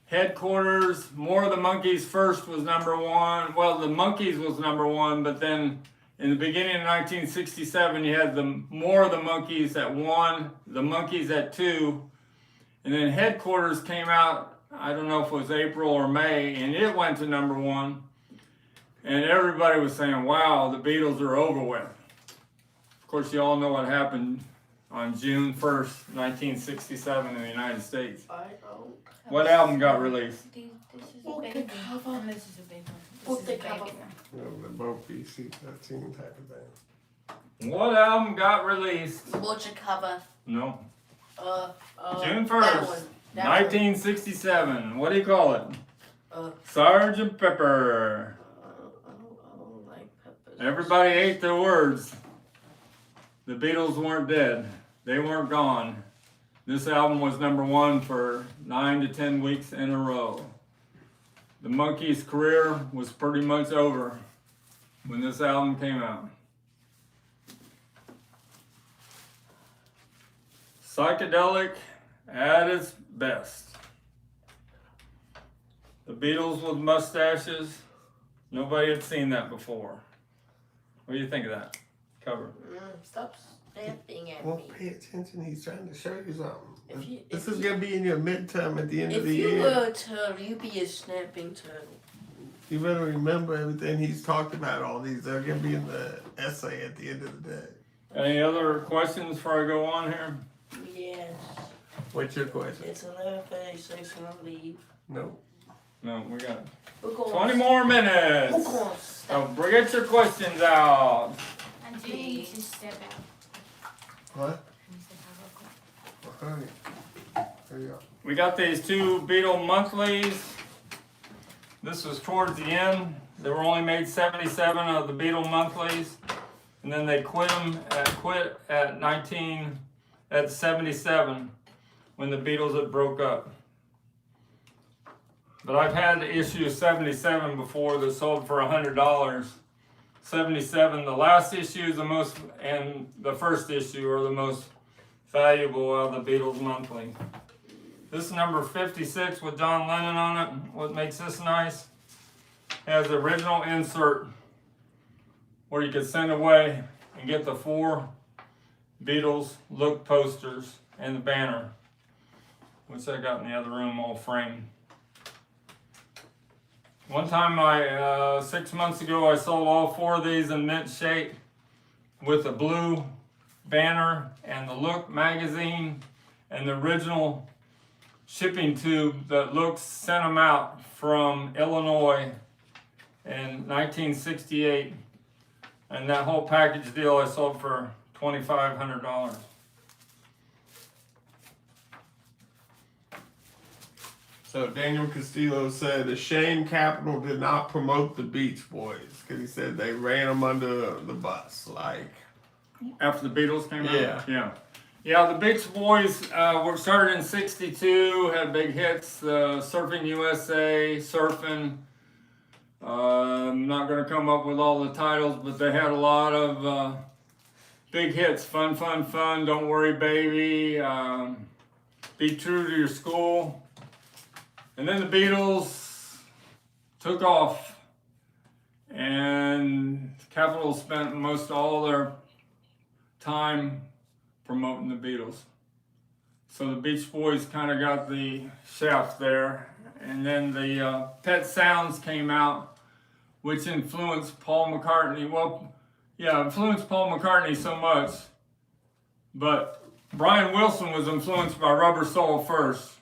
Speaker 1: Headquarters, More of the Monkees first was number 1. Well, the Monkees was number 1, but then in the beginning of 1967, you had the More of the Monkees at 1, the Monkees at 2, and then Headquarters came out, I don't know if it was April or May, and it went to number 1. And everybody was saying, wow, the Beatles are over with. Of course, you all know what happened on June 1st, 1967 in the United States.
Speaker 2: I don't.
Speaker 1: What album got released?
Speaker 4: This is a
Speaker 2: Book
Speaker 4: baby
Speaker 2: the cover.
Speaker 4: one. And this is a big one.
Speaker 2: Book
Speaker 4: This is
Speaker 2: the
Speaker 4: a baby
Speaker 2: cover.
Speaker 4: one.
Speaker 3: You know, the both PC-13 type of thing.
Speaker 1: What album got released?
Speaker 2: The butcher cover.
Speaker 1: No.
Speaker 2: That
Speaker 1: June 1st,
Speaker 2: one. That
Speaker 1: 1967. What do you call it?
Speaker 2: one.
Speaker 1: Sgt. Pepper.
Speaker 2: I don't like peppers.
Speaker 1: Everybody ate their words. the Beatles weren't dead. They weren't gone. This album was #1 for 9 to 10 weeks in a row. The Monkees' career was pretty much over when this album came out. Psychedelic at its best. The Beatles with mustaches. Nobody had seen that before. What do you think of that cover?
Speaker 2: Stop stamping at
Speaker 3: Well,
Speaker 2: me.
Speaker 3: pay attention. He's trying to show you something.
Speaker 2: If
Speaker 3: This is
Speaker 2: you-
Speaker 3: going to be in your midterm at the end of
Speaker 2: If
Speaker 3: the
Speaker 2: you
Speaker 3: year.
Speaker 2: were a turtle, you'd be a snapping turtle.
Speaker 3: You better remember everything he's talked about. All these, they're going to be in the essay at the end of the day.
Speaker 1: Any other questions before I go on here?
Speaker 2: Yes.
Speaker 3: What's your question?
Speaker 2: It's 11:36 and I'll leave.
Speaker 3: No.
Speaker 1: No, we got
Speaker 2: We're going
Speaker 1: 20 more
Speaker 2: We're
Speaker 1: minutes.
Speaker 2: going
Speaker 1: So get your questions out.
Speaker 4: I do need to step out.
Speaker 3: What? Well, hurry. Hurry up.
Speaker 1: We got these 2 Beatle monthlies. This was towards the end. They were only made 77 of the Beatle monthlies, and then they quit at 77 when the Beatles had broke up. But I've had issue 77 before that sold for $100. 77, the last issue is the most, and the first issue are the most valuable of the Beatles monthly. This is number 56 with John Lennon on it. What makes this nice? It has the original insert where you could send away and get the 4 Beatles look posters and the banner, which I got in the other room all framed. One time 6 months ago, I sold all 4 of these in mint shape with a blue banner and the Look magazine and the original shipping tube that Look sent them out from Illinois in 1968. And that whole package deal I sold for $2,500.
Speaker 3: So Daniel Castillo said a shame Capitol did not promote the Beach Boys because he said they ran them under the bus. Like,
Speaker 1: After the Beatles came
Speaker 3: Yeah.
Speaker 1: out? Yeah, the Beach Boys were started in '62, had big hits, Surfing USA, Surfing. I'm not going to come up with all the titles, but they had a lot of big hits. Fun, Fun, Fun, Don't Worry Baby, Be True to Your School. And then the Beatles took off, and Capitol spent most all their time promoting the Beatles. So the Beach Boys kind of got the shaft there. And then the Pet Sounds came out, which influenced Paul McCartney. Well, yeah, influenced Paul McCartney so much, but Brian Wilson was influenced by Rubber Soul first.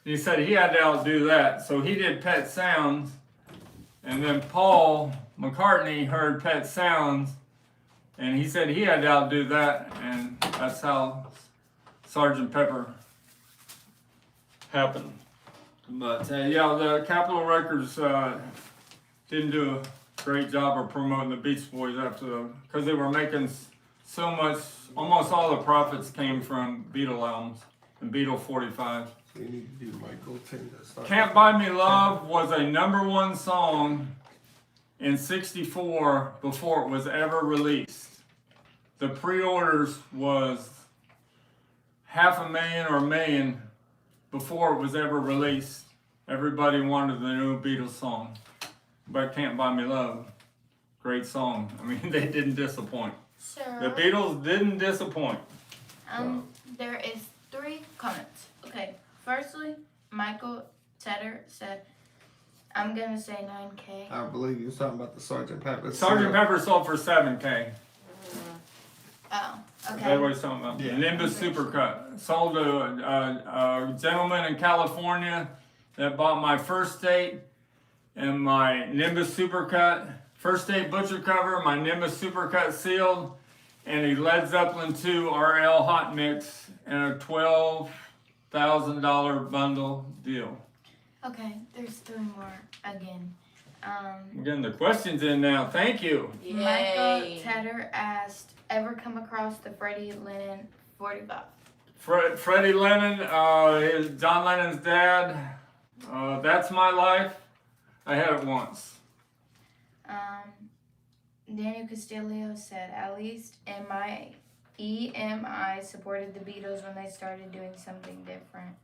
Speaker 1: He said he had to outdo that, so he did Pet Sounds, and then Paul McCartney heard Pet Sounds, and he said he had to outdo that, and that's how Sgt. Pepper happened. But yeah, the Capitol Records didn't do a great job of promoting the Beach Boys because they were making so much. Almost all the profits came from Beatle albums and Beatle 45s.
Speaker 3: so you need to do Michael Tinder.
Speaker 1: Can't Buy Me Love was a #1 song in '64 before it was ever released. The pre-orders was 500,000 or 1 million before it was ever released. Everybody wanted the new Beatles song. But Can't Buy Me Love, great song. I mean, they didn't disappoint.
Speaker 4: So,
Speaker 1: The Beatles didn't disappoint.
Speaker 4: there is 3 comments. Okay, firstly, Michael Tedder said, I'm gonna say 9K.
Speaker 3: I believe you was talking about the Sgt. Pepper.
Speaker 1: Sgt. Pepper sold for 7K.
Speaker 4: Oh,
Speaker 1: That's
Speaker 4: okay.
Speaker 1: what he's talking about.
Speaker 3: Yeah.
Speaker 1: Nimbus Supercut. Sold to a gentleman in California that bought my First State and my Nimbus Supercut. First State butcher cover, my Nimbus Supercut sealed, and a Led Zeppelin 2 RL Hot Mix and a $12,000 bundle deal.
Speaker 4: Okay, there's 3 more again.
Speaker 1: We're getting the questions in now. Thank you.
Speaker 4: Michael
Speaker 2: Yay.
Speaker 4: Tedder asked, ever come across the Freddie Lennon 45?
Speaker 1: Freddie Lennon, is John Lennon's dad. That's My Life. I had it once.
Speaker 4: Daniel Castillo said, at least EMI supported the Beatles when they started doing something different.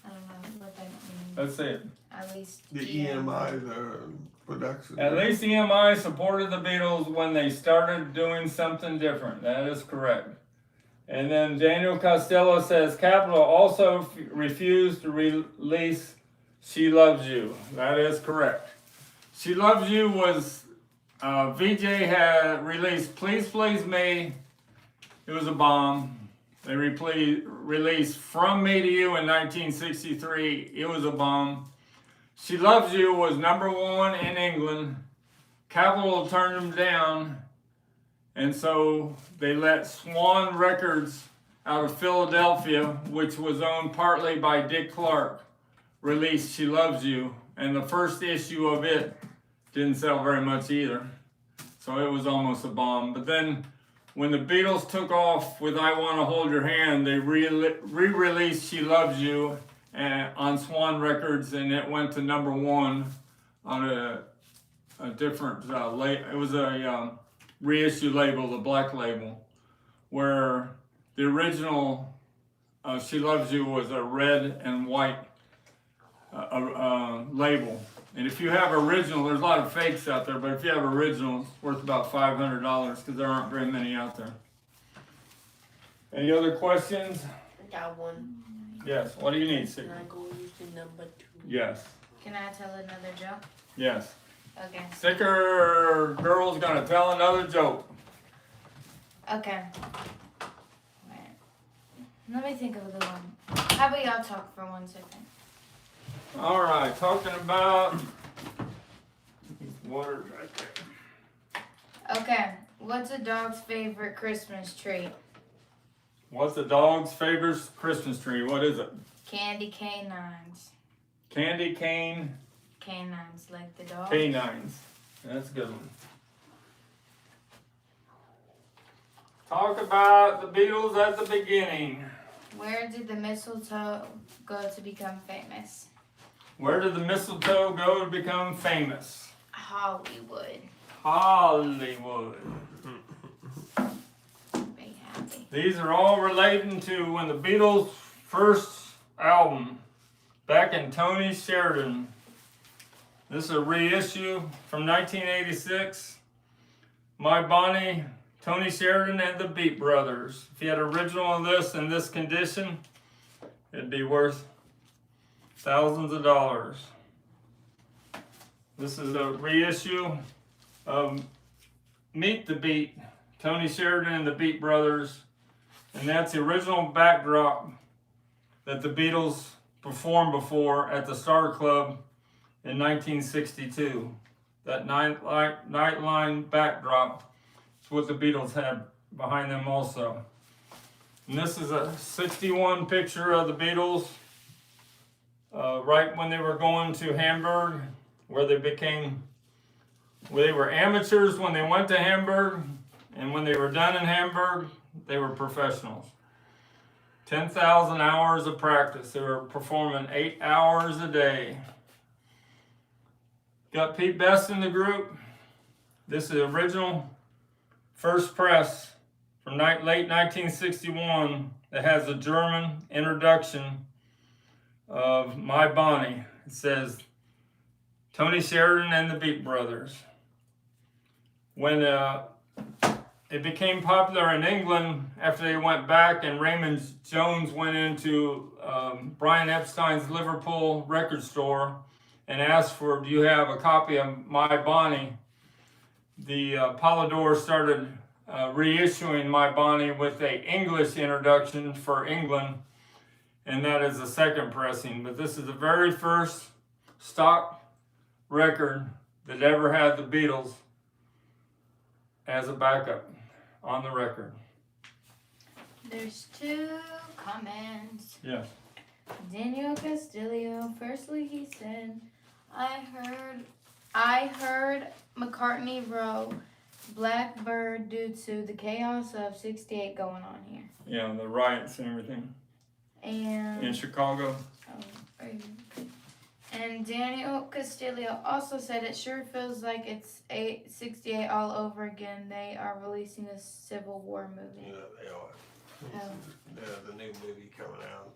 Speaker 4: I don't know what that means.
Speaker 1: Let's see it.
Speaker 4: At least
Speaker 3: The EMI, the production.
Speaker 1: At least EMI supported the Beatles when they started doing something different. That is correct. And then Daniel Costello says Capitol also refused to release She Loves You. That is correct. She Loves You was, VJ had released Please Please Me. It was a bomb. They released From Me to You in 1963. It was a bomb. She Loves You was #1 in England. Capitol turned them down. And so they let Swan Records out of Philadelphia, which was owned partly by Dick Clark, release She Loves You. And the first issue of it didn't sell very much either. So it was almost a bomb. But then when the Beatles took off with I Want to Hold Your Hand, they re-released She Loves You on Swan Records, and it went to #1 on a different it was a reissue label, the black label, where the original She Loves You was a red and white label. And if you have original, there's a lot of fakes out there, but if you have original, it's worth about $500 because there aren't very many out there. Any other questions?
Speaker 2: I got one.
Speaker 1: Yes. What do you need,
Speaker 2: Can
Speaker 1: Sticker?
Speaker 2: I go use the number 2?
Speaker 1: Yes.
Speaker 4: Can I tell another joke?
Speaker 1: Yes.
Speaker 4: Okay.
Speaker 1: Sticker girl's gonna tell another joke.
Speaker 4: Okay. Wait. Let me think of a good one. How about y'all talk for 1 second?
Speaker 1: All right, talking about water right there.
Speaker 4: Okay. What's a dog's favorite Christmas treat?
Speaker 1: What's the dog's favorite Christmas tree? What is it?
Speaker 4: Candy canines.
Speaker 1: Candy cane
Speaker 4: Canines, like the dog.
Speaker 1: canines. That's a good one. Talk about the Beatles at the beginning.
Speaker 4: Where did the mistletoe go to become famous?
Speaker 1: Where did the mistletoe go to become famous?
Speaker 4: Hollywood.
Speaker 1: Hollywood.
Speaker 4: Be happy.
Speaker 1: These are all relating to when the Beatles' first album, back in Tony Sheridan. This is a reissue from 1986. My Bonnie, Tony Sheridan and the Beat Brothers. If you had original of this in this condition, it'd be worth thousands of dollars. This is a reissue of Meet the Beat, Tony Sheridan and the Beat Brothers. And that's the original backdrop that the Beatles performed before at the Star Club in 1962. That nightline backdrop is what the Beatles had behind them also. And this is a 61 picture of the Beatles right when they were going to Hamburg, where they were amateurs when they went to Hamburg, and when they were done in Hamburg, they were professionals. 10,000 hours of practice. They were performing 8 hours a day. Got Pete Best in the group. This is the original first press from late 1961 that has a German introduction of My Bonnie. It says, Tony Sheridan and the Beat Brothers. When it became popular in England after they went back and Raymond Jones went into Brian Epstein's Liverpool record store and asked for, do you have a copy of My Bonnie? The Polydor started reissuing My Bonnie with an English introduction for England, and that is the second pressing. But this is the very first stock record that ever had the Beatles as a backup on the record.
Speaker 4: There's 2 comments.
Speaker 1: Yes.
Speaker 4: Daniel Castillo, firstly he said, I heard McCartney wrote Blackbird due to the chaos of 68 going on here.
Speaker 1: Yeah, the riots and everything
Speaker 4: And
Speaker 1: in Chicago.
Speaker 4: And Daniel Castillo also said it sure feels like it's 68 all over again. They are releasing a Civil War movie.
Speaker 3: Yeah, they are.
Speaker 4: Oh.
Speaker 3: The new movie coming out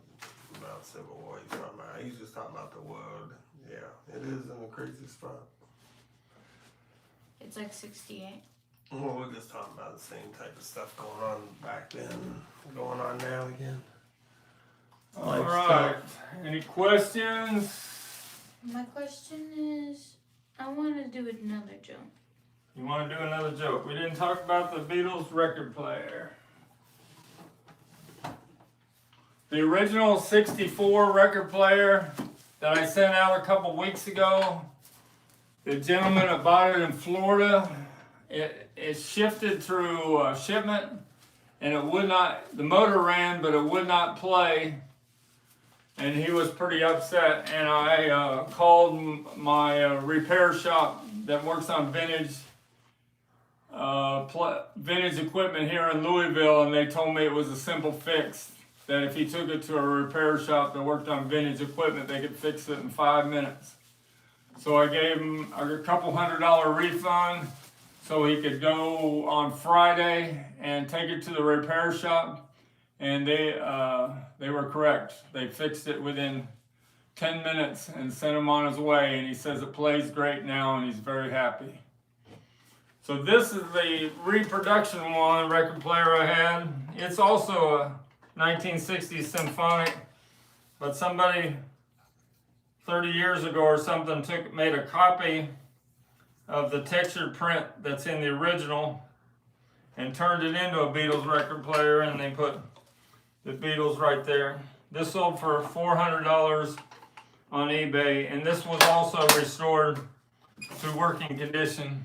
Speaker 3: about Civil War. He's just talking about the world. Yeah, it is in a crazy spot.
Speaker 4: It's like 68.
Speaker 3: Well, we're just talking about the same type of stuff going on back then, going on now again.
Speaker 1: All right. Any questions?
Speaker 4: My question is, I want to do another joke.
Speaker 1: You want to do another joke? We didn't talk about the Beatles record player. The original 64 record player that I sent out a couple weeks ago, the gentleman that bought it in Florida, it shifted through shipment, and it would not, the motor ran, but it would not play. And he was pretty upset, and I called my repair shop that works on vintage equipment here in Louisville, and they told me it was a simple fix, that if he took it to a repair shop that worked on vintage equipment, they could fix it in 5 minutes. So I gave him a couple $100 refund so he could go on Friday and take it to the repair shop. And they were correct. They fixed it within 10 minutes and sent him on his way. And he says it plays great now, and he's very happy. So this is the reproduction one record player I had. It's also a 1960s symphonic, but somebody 30 years ago or something made a copy of the textured print that's in the original and turned it into a Beatles record player, and they put the Beatles right there. This sold for $400 on eBay, and this was also restored to working condition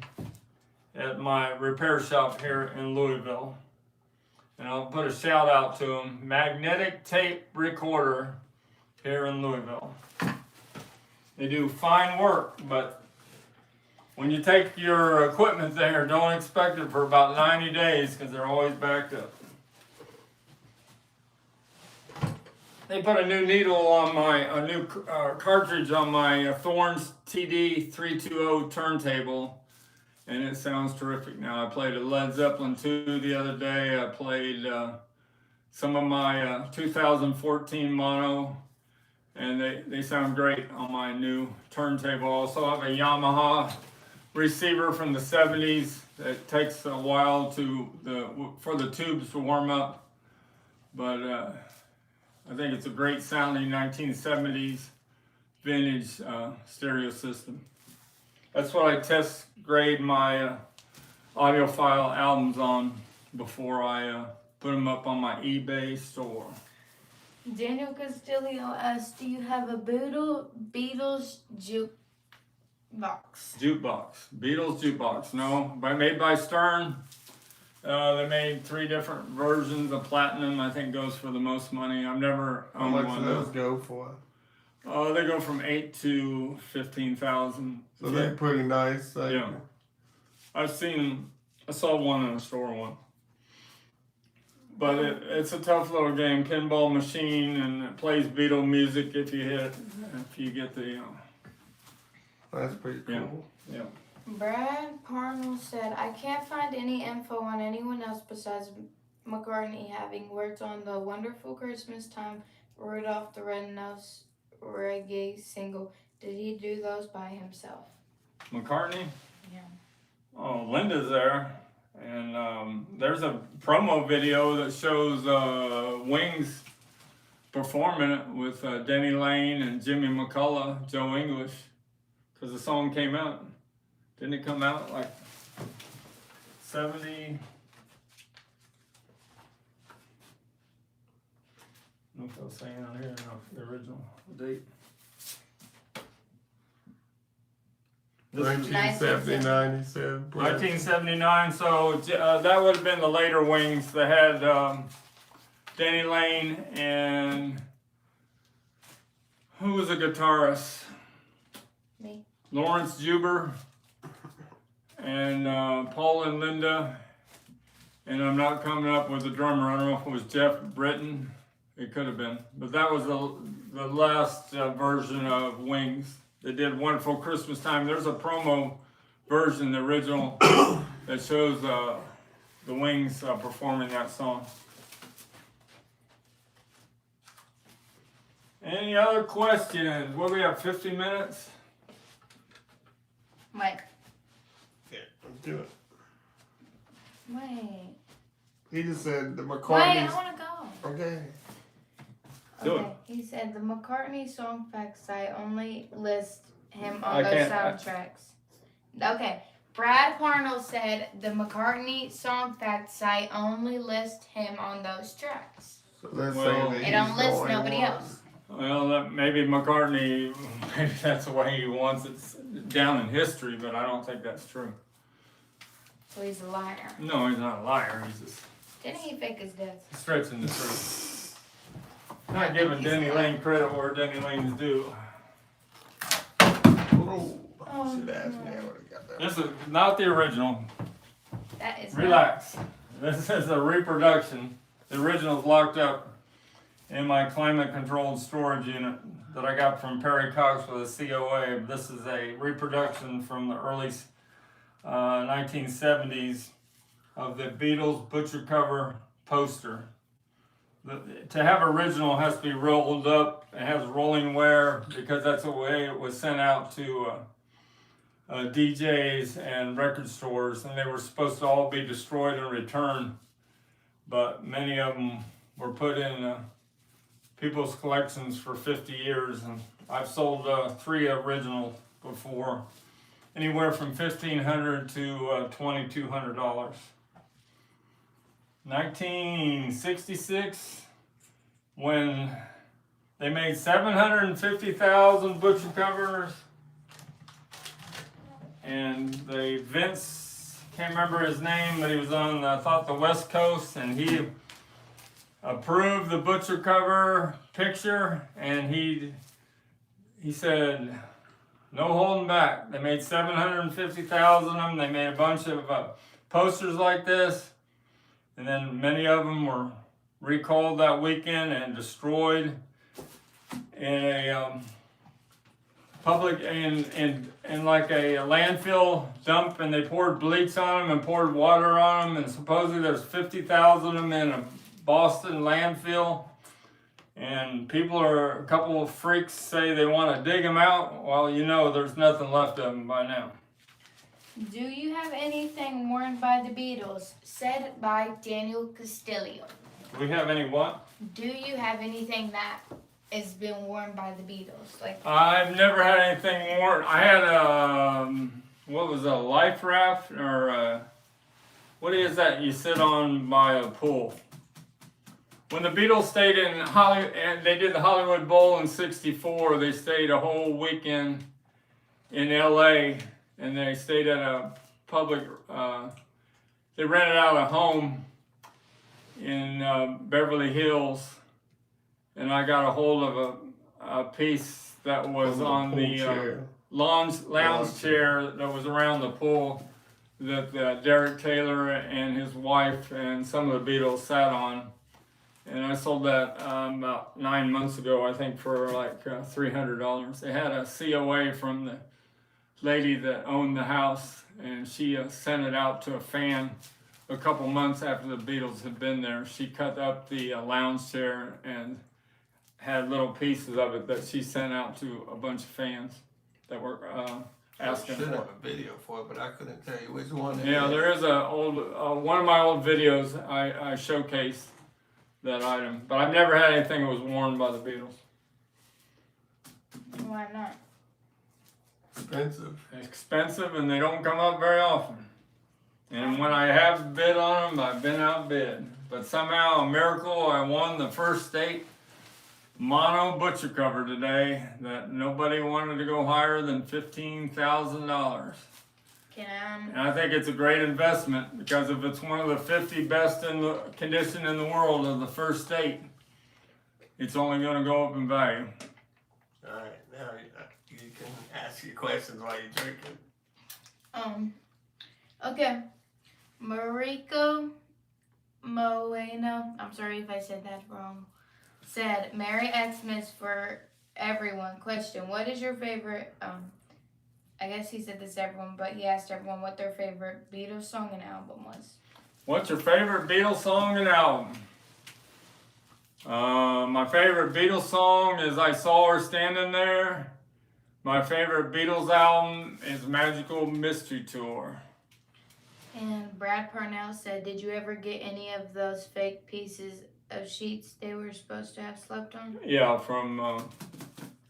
Speaker 1: at my repair shop here in Louisville. And I'll put a shout out to them. Magnetic Tape Recorder here in Louisville. They do fine work, but when you take your equipment there, don't expect it for about 90 days because they're always backed up. They put a new needle on a new cartridge on my Thorns TD320 turntable, and it sounds terrific now. I played a Led Zeppelin 2 the other day. I played some of my 2014 mono, and they sound great on my new turntable. I also have a Yamaha receiver from the 70s that takes a while for the tubes to warm up, but I think it's a great sounding 1970s vintage stereo system. That's what I test grade my audiophile albums on before I put them up on my eBay store.
Speaker 4: Daniel Castillo asked, do you have a Beatles jukebox?
Speaker 1: Jukebox. Beatles jukebox. No, made by Stern. They made 3 different versions. The platinum, I think, goes for the most money. I've never
Speaker 3: How
Speaker 1: owned
Speaker 3: much
Speaker 1: one
Speaker 3: do
Speaker 1: of
Speaker 3: those
Speaker 1: those.
Speaker 3: go for?
Speaker 1: They go from 8 to 15,000.
Speaker 3: So they're pretty nice. Like,
Speaker 1: Yeah. I saw one in a store once. But it's a tough little game, pinball machine, and it plays Beatle music if you get the,
Speaker 3: That's pretty cool.
Speaker 1: yeah.
Speaker 4: Brad Parnell said, I can't find any info on anyone else besides McCartney having worked on the Wonderful Christmas Time, Rudolph the Red-Nosed Reggae single. Did he do those by himself?
Speaker 1: McCartney?
Speaker 4: Yeah.
Speaker 1: Oh, Linda's there. And there's a promo video that shows Wings performing it with Denny Lane and Jimmy McCullough, Joe English, because the song came out. Didn't it come out like 70? I don't know if I was saying on here, no, the original date.
Speaker 3: 1979, he said.
Speaker 1: 1979, so that would have been the later Wings. They had Denny Lane and who was a guitarist?
Speaker 4: Me.
Speaker 1: Lawrence Juber and Paul and Linda, and I'm not coming up with a drummer. I don't know if it was Jeff Britton. It could have been, but that was the last version of Wings. They did Wonderful Christmas Time. There's a promo version, the original, that shows the Wings performing that song. Any other questions? What, we have 50 minutes?
Speaker 4: Wait.
Speaker 3: Yeah, let's do it.
Speaker 4: Wait.
Speaker 3: He just said the
Speaker 4: Wait,
Speaker 3: McCartney's.
Speaker 4: I want to go.
Speaker 3: Okay.
Speaker 1: Do
Speaker 4: Okay, he said the McCartney song facts site only lists him
Speaker 1: I
Speaker 4: on those
Speaker 1: can't-
Speaker 4: soundtracks. Okay, Brad Parnell said the McCartney song facts site only lists him on those tracks.
Speaker 3: So let's
Speaker 1: Well,
Speaker 3: say that
Speaker 4: It
Speaker 3: he's
Speaker 4: don't list
Speaker 3: the only
Speaker 4: nobody
Speaker 3: one.
Speaker 4: else.
Speaker 1: Well, maybe McCartney, maybe that's the way he wants it down in history, but I don't think that's true.
Speaker 4: So he's a liar.
Speaker 1: No, he's not a liar. He's just
Speaker 4: Didn't he fake his death?
Speaker 1: stretching the truth. Not giving Denny Lane credit where Denny Lane's due.
Speaker 3: Oh,
Speaker 4: Oh,
Speaker 3: should ask me.
Speaker 4: no.
Speaker 3: I would have got that.
Speaker 1: This is not the original.
Speaker 4: That is
Speaker 1: Relax. This is a reproduction. The original's locked up in my climate-controlled storage unit that I got from Perry Cox with a COA. This is a reproduction from the early 1970s of the Beatles butcher cover poster. To have original has to be rolled up. It has rolling wear because that's the way it was sent out to DJs and record stores, and they were supposed to all be destroyed and returned, but many of them were put in people's collections for 50 years, and I've sold 3 originals before, anywhere from $1,500 to $2,200. 1966, when they made 750,000 butcher covers, and Vince, can't remember his name, but he was on, I thought, the West Coast, and he approved the butcher cover picture, and he said, no holding back. They made 750,000 of them. They made a bunch of posters like this, and then many of them were recalled that weekend and destroyed in a public in like a landfill dump, and they poured bleach on them and poured water on them, and supposedly there's 50,000 of them in a Boston landfill, and a couple of freaks say they want to dig them out. Well, you know, there's nothing left of them by now.
Speaker 4: Do you have anything worn by the Beatles? Said by Daniel Castillo.
Speaker 1: Do we have any what?
Speaker 4: Do you have anything that has been worn by the Beatles? Like,
Speaker 1: I've never had anything worn. I had what was a life raft, or what is that you sit on by a pool? When the Beatles stayed in Hollywood, and they did the Hollywood Bowl in '64, they stayed a whole weekend in LA, and they stayed at a public, they rented out a home in Beverly Hills, and I got a hold of a piece that was on the lounge chair that was around the pool that Derek Taylor and his wife and some of the Beatles sat on. And I sold that about 9 months ago, I think, for like $300. They had a COA from the lady that owned the house, and she sent it out to a fan a couple months after the Beatles had been there. She cut up the lounge chair and had little pieces of it that she sent out to a bunch of fans that were asking
Speaker 3: I should
Speaker 1: for
Speaker 3: have
Speaker 1: it.
Speaker 3: a video for it, but I couldn't tell you which one.
Speaker 1: Yeah, there is a old one of my old videos. I showcased that item, but I've never had anything that was worn by the Beatles.
Speaker 4: why not?
Speaker 3: Expensive.
Speaker 1: Expensive, and they don't come up very often. And when I have bid on them, I've been outbid. But somehow, a miracle, I won the first state mono butcher cover today that nobody wanted to go higher than $15,000. And I think it's a great investment, because if it's one of the 50 best in the condition in the world of the first state, it's only going to go up in value.
Speaker 3: All right, now you can ask your questions while you're drinking.
Speaker 4: Okay. Mariko Moeno, I'm sorry if I said that wrong, said, Merry Xmas for everyone. Question, what is your favorite, I guess he said this to everyone, but he asked everyone what their favorite Beatles song and album was.
Speaker 1: What's your favorite Beatles song and album? My favorite Beatles song is I Saw Her Standing There. My favorite Beatles album is Magical Mystery Tour.
Speaker 4: And Brad Parnell said, did you ever get any of those fake pieces of sheets they were supposed to have slept on?
Speaker 1: Yeah, from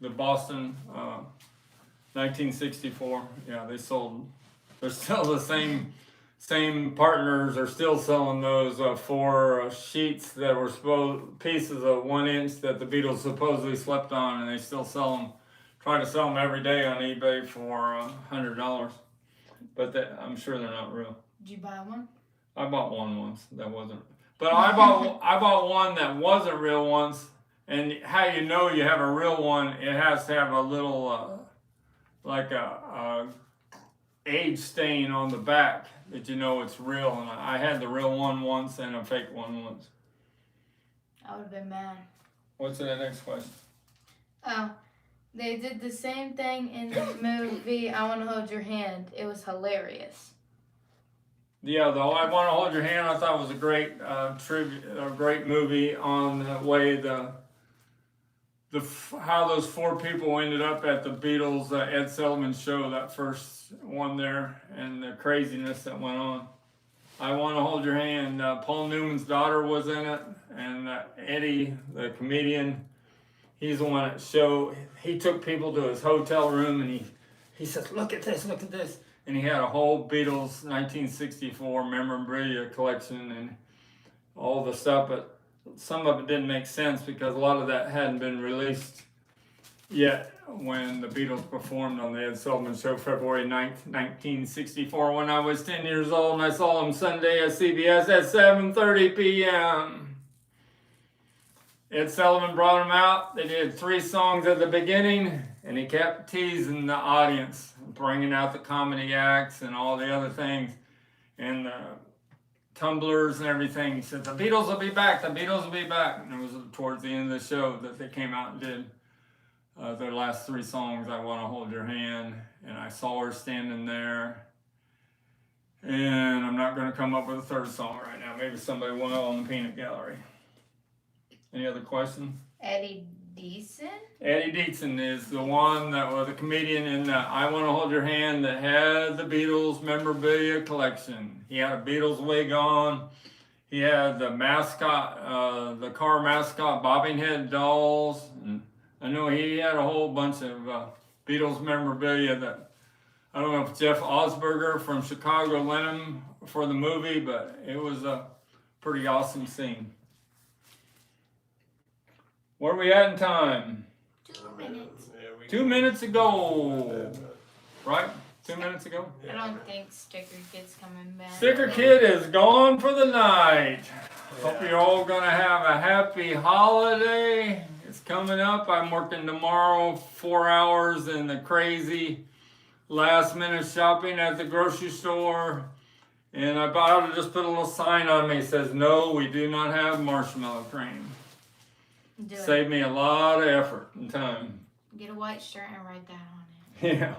Speaker 1: the Boston 1964. Yeah, they're still the same partners are still selling those 4 sheets that were pieces of 1 inch that the Beatles supposedly slept on, and they still sell them. Try to sell them every day on eBay for $100, but I'm sure they're not real.
Speaker 4: Did you buy one?
Speaker 1: I bought one once that wasn't, but I bought one that wasn't real once. And how you know you have a real one? It has to have a little like a age stain on the back that you know it's real. And I had the real one once and a fake one once.
Speaker 4: I would have been mad.
Speaker 1: What's the next question?
Speaker 4: Oh, they did the same thing in the movie I Want to Hold Your Hand. It was hilarious.
Speaker 1: Yeah, though I Want to Hold Your Hand, I thought was a great great movie on the way how those 4 people ended up at the Beatles Ed Sullivan show, that first one there, and the craziness that went on. I Want to Hold Your Hand. Paul Newman's daughter was in it, and Eddie, the comedian, he's the one that he took people to his hotel room, and he says, look at this. And he had a whole Beatles 1964 memorabilia collection and all the stuff, but some of it didn't make sense because a lot of that hadn't been released yet when the Beatles performed on the Ed Sullivan Show February 9th, 1964, when I was 10 years old, and I saw them Sunday at CBS at 7:30 p.m. Ed Sullivan brought them out. They did 3 songs at the beginning, and he kept teasing the audience, bringing out the comedy acts and all the other things, and the tumblers and everything. He said, the Beatles will be back, And it was towards the end of the show that they came out and did their last 3 songs, I Want to Hold Your Hand, and I Saw Her Standing There. And I'm not going to come up with a 3rd song right now. Maybe somebody will on the peanut gallery. Any other questions?
Speaker 4: Eddie Deason?
Speaker 1: Eddie Deason is the one that was the comedian in I Want to Hold Your Hand that had the Beatles memorabilia collection. He had a Beatles wig on. He had the mascot, the car mascot, bobbing head dolls. And I know he had a whole bunch of Beatles memorabilia that, I don't know if Jeff Osberger from Chicago lent him for the movie, but it was a pretty awesome scene. Where are we at in time?
Speaker 4: 2 minutes.
Speaker 1: 2 minutes ago. Right? 2 minutes ago?
Speaker 4: I don't think Sticker Kid's coming back.
Speaker 1: Sticker Kid is gone for the night. Hope you're all going to have a happy holiday. It's coming up. I'm working tomorrow 4 hours in the crazy last minute shopping at the grocery store. And I ought to just put a little sign on me that says, no, we do not have marshmallow cream.
Speaker 4: Do
Speaker 1: Saved me a lot of effort and time.
Speaker 4: Get a white shirt and write that on it.
Speaker 1: Yeah.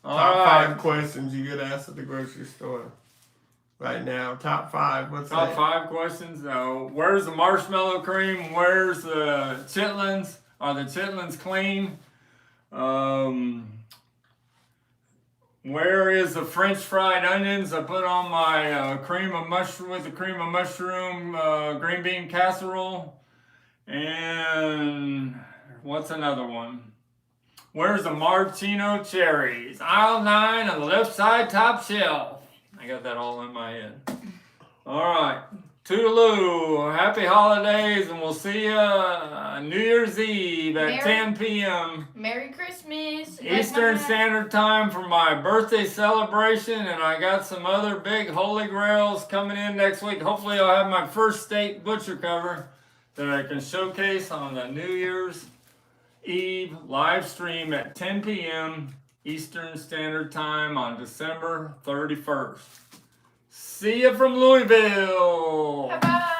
Speaker 3: Top 5 questions you get asked at the grocery store right now. Top 5. What's
Speaker 1: Top
Speaker 3: that?
Speaker 1: 5 questions. Where's the marshmallow cream? Where's the chitlins? Are the chitlins clean? Where is the French fried onions I put on my cream of mushroom green bean casserole? And what's another one? Where's the maraschino cherries? Aisle 9 on the left side, top shelf. I got that all in my head. All right. Toodaloo. Happy holidays, and we'll see you New Year's Eve at 10 p.m.
Speaker 4: Merry Christmas.
Speaker 1: Eastern Standard Time for my birthday celebration, and I got some other big holy grails coming in next week. Hopefully I'll have my first state butcher cover that I can showcase on the New Year's Eve live stream at 10 p.m. Eastern Standard Time on December 31st. See you from Louisville.
Speaker 4: Bye bye.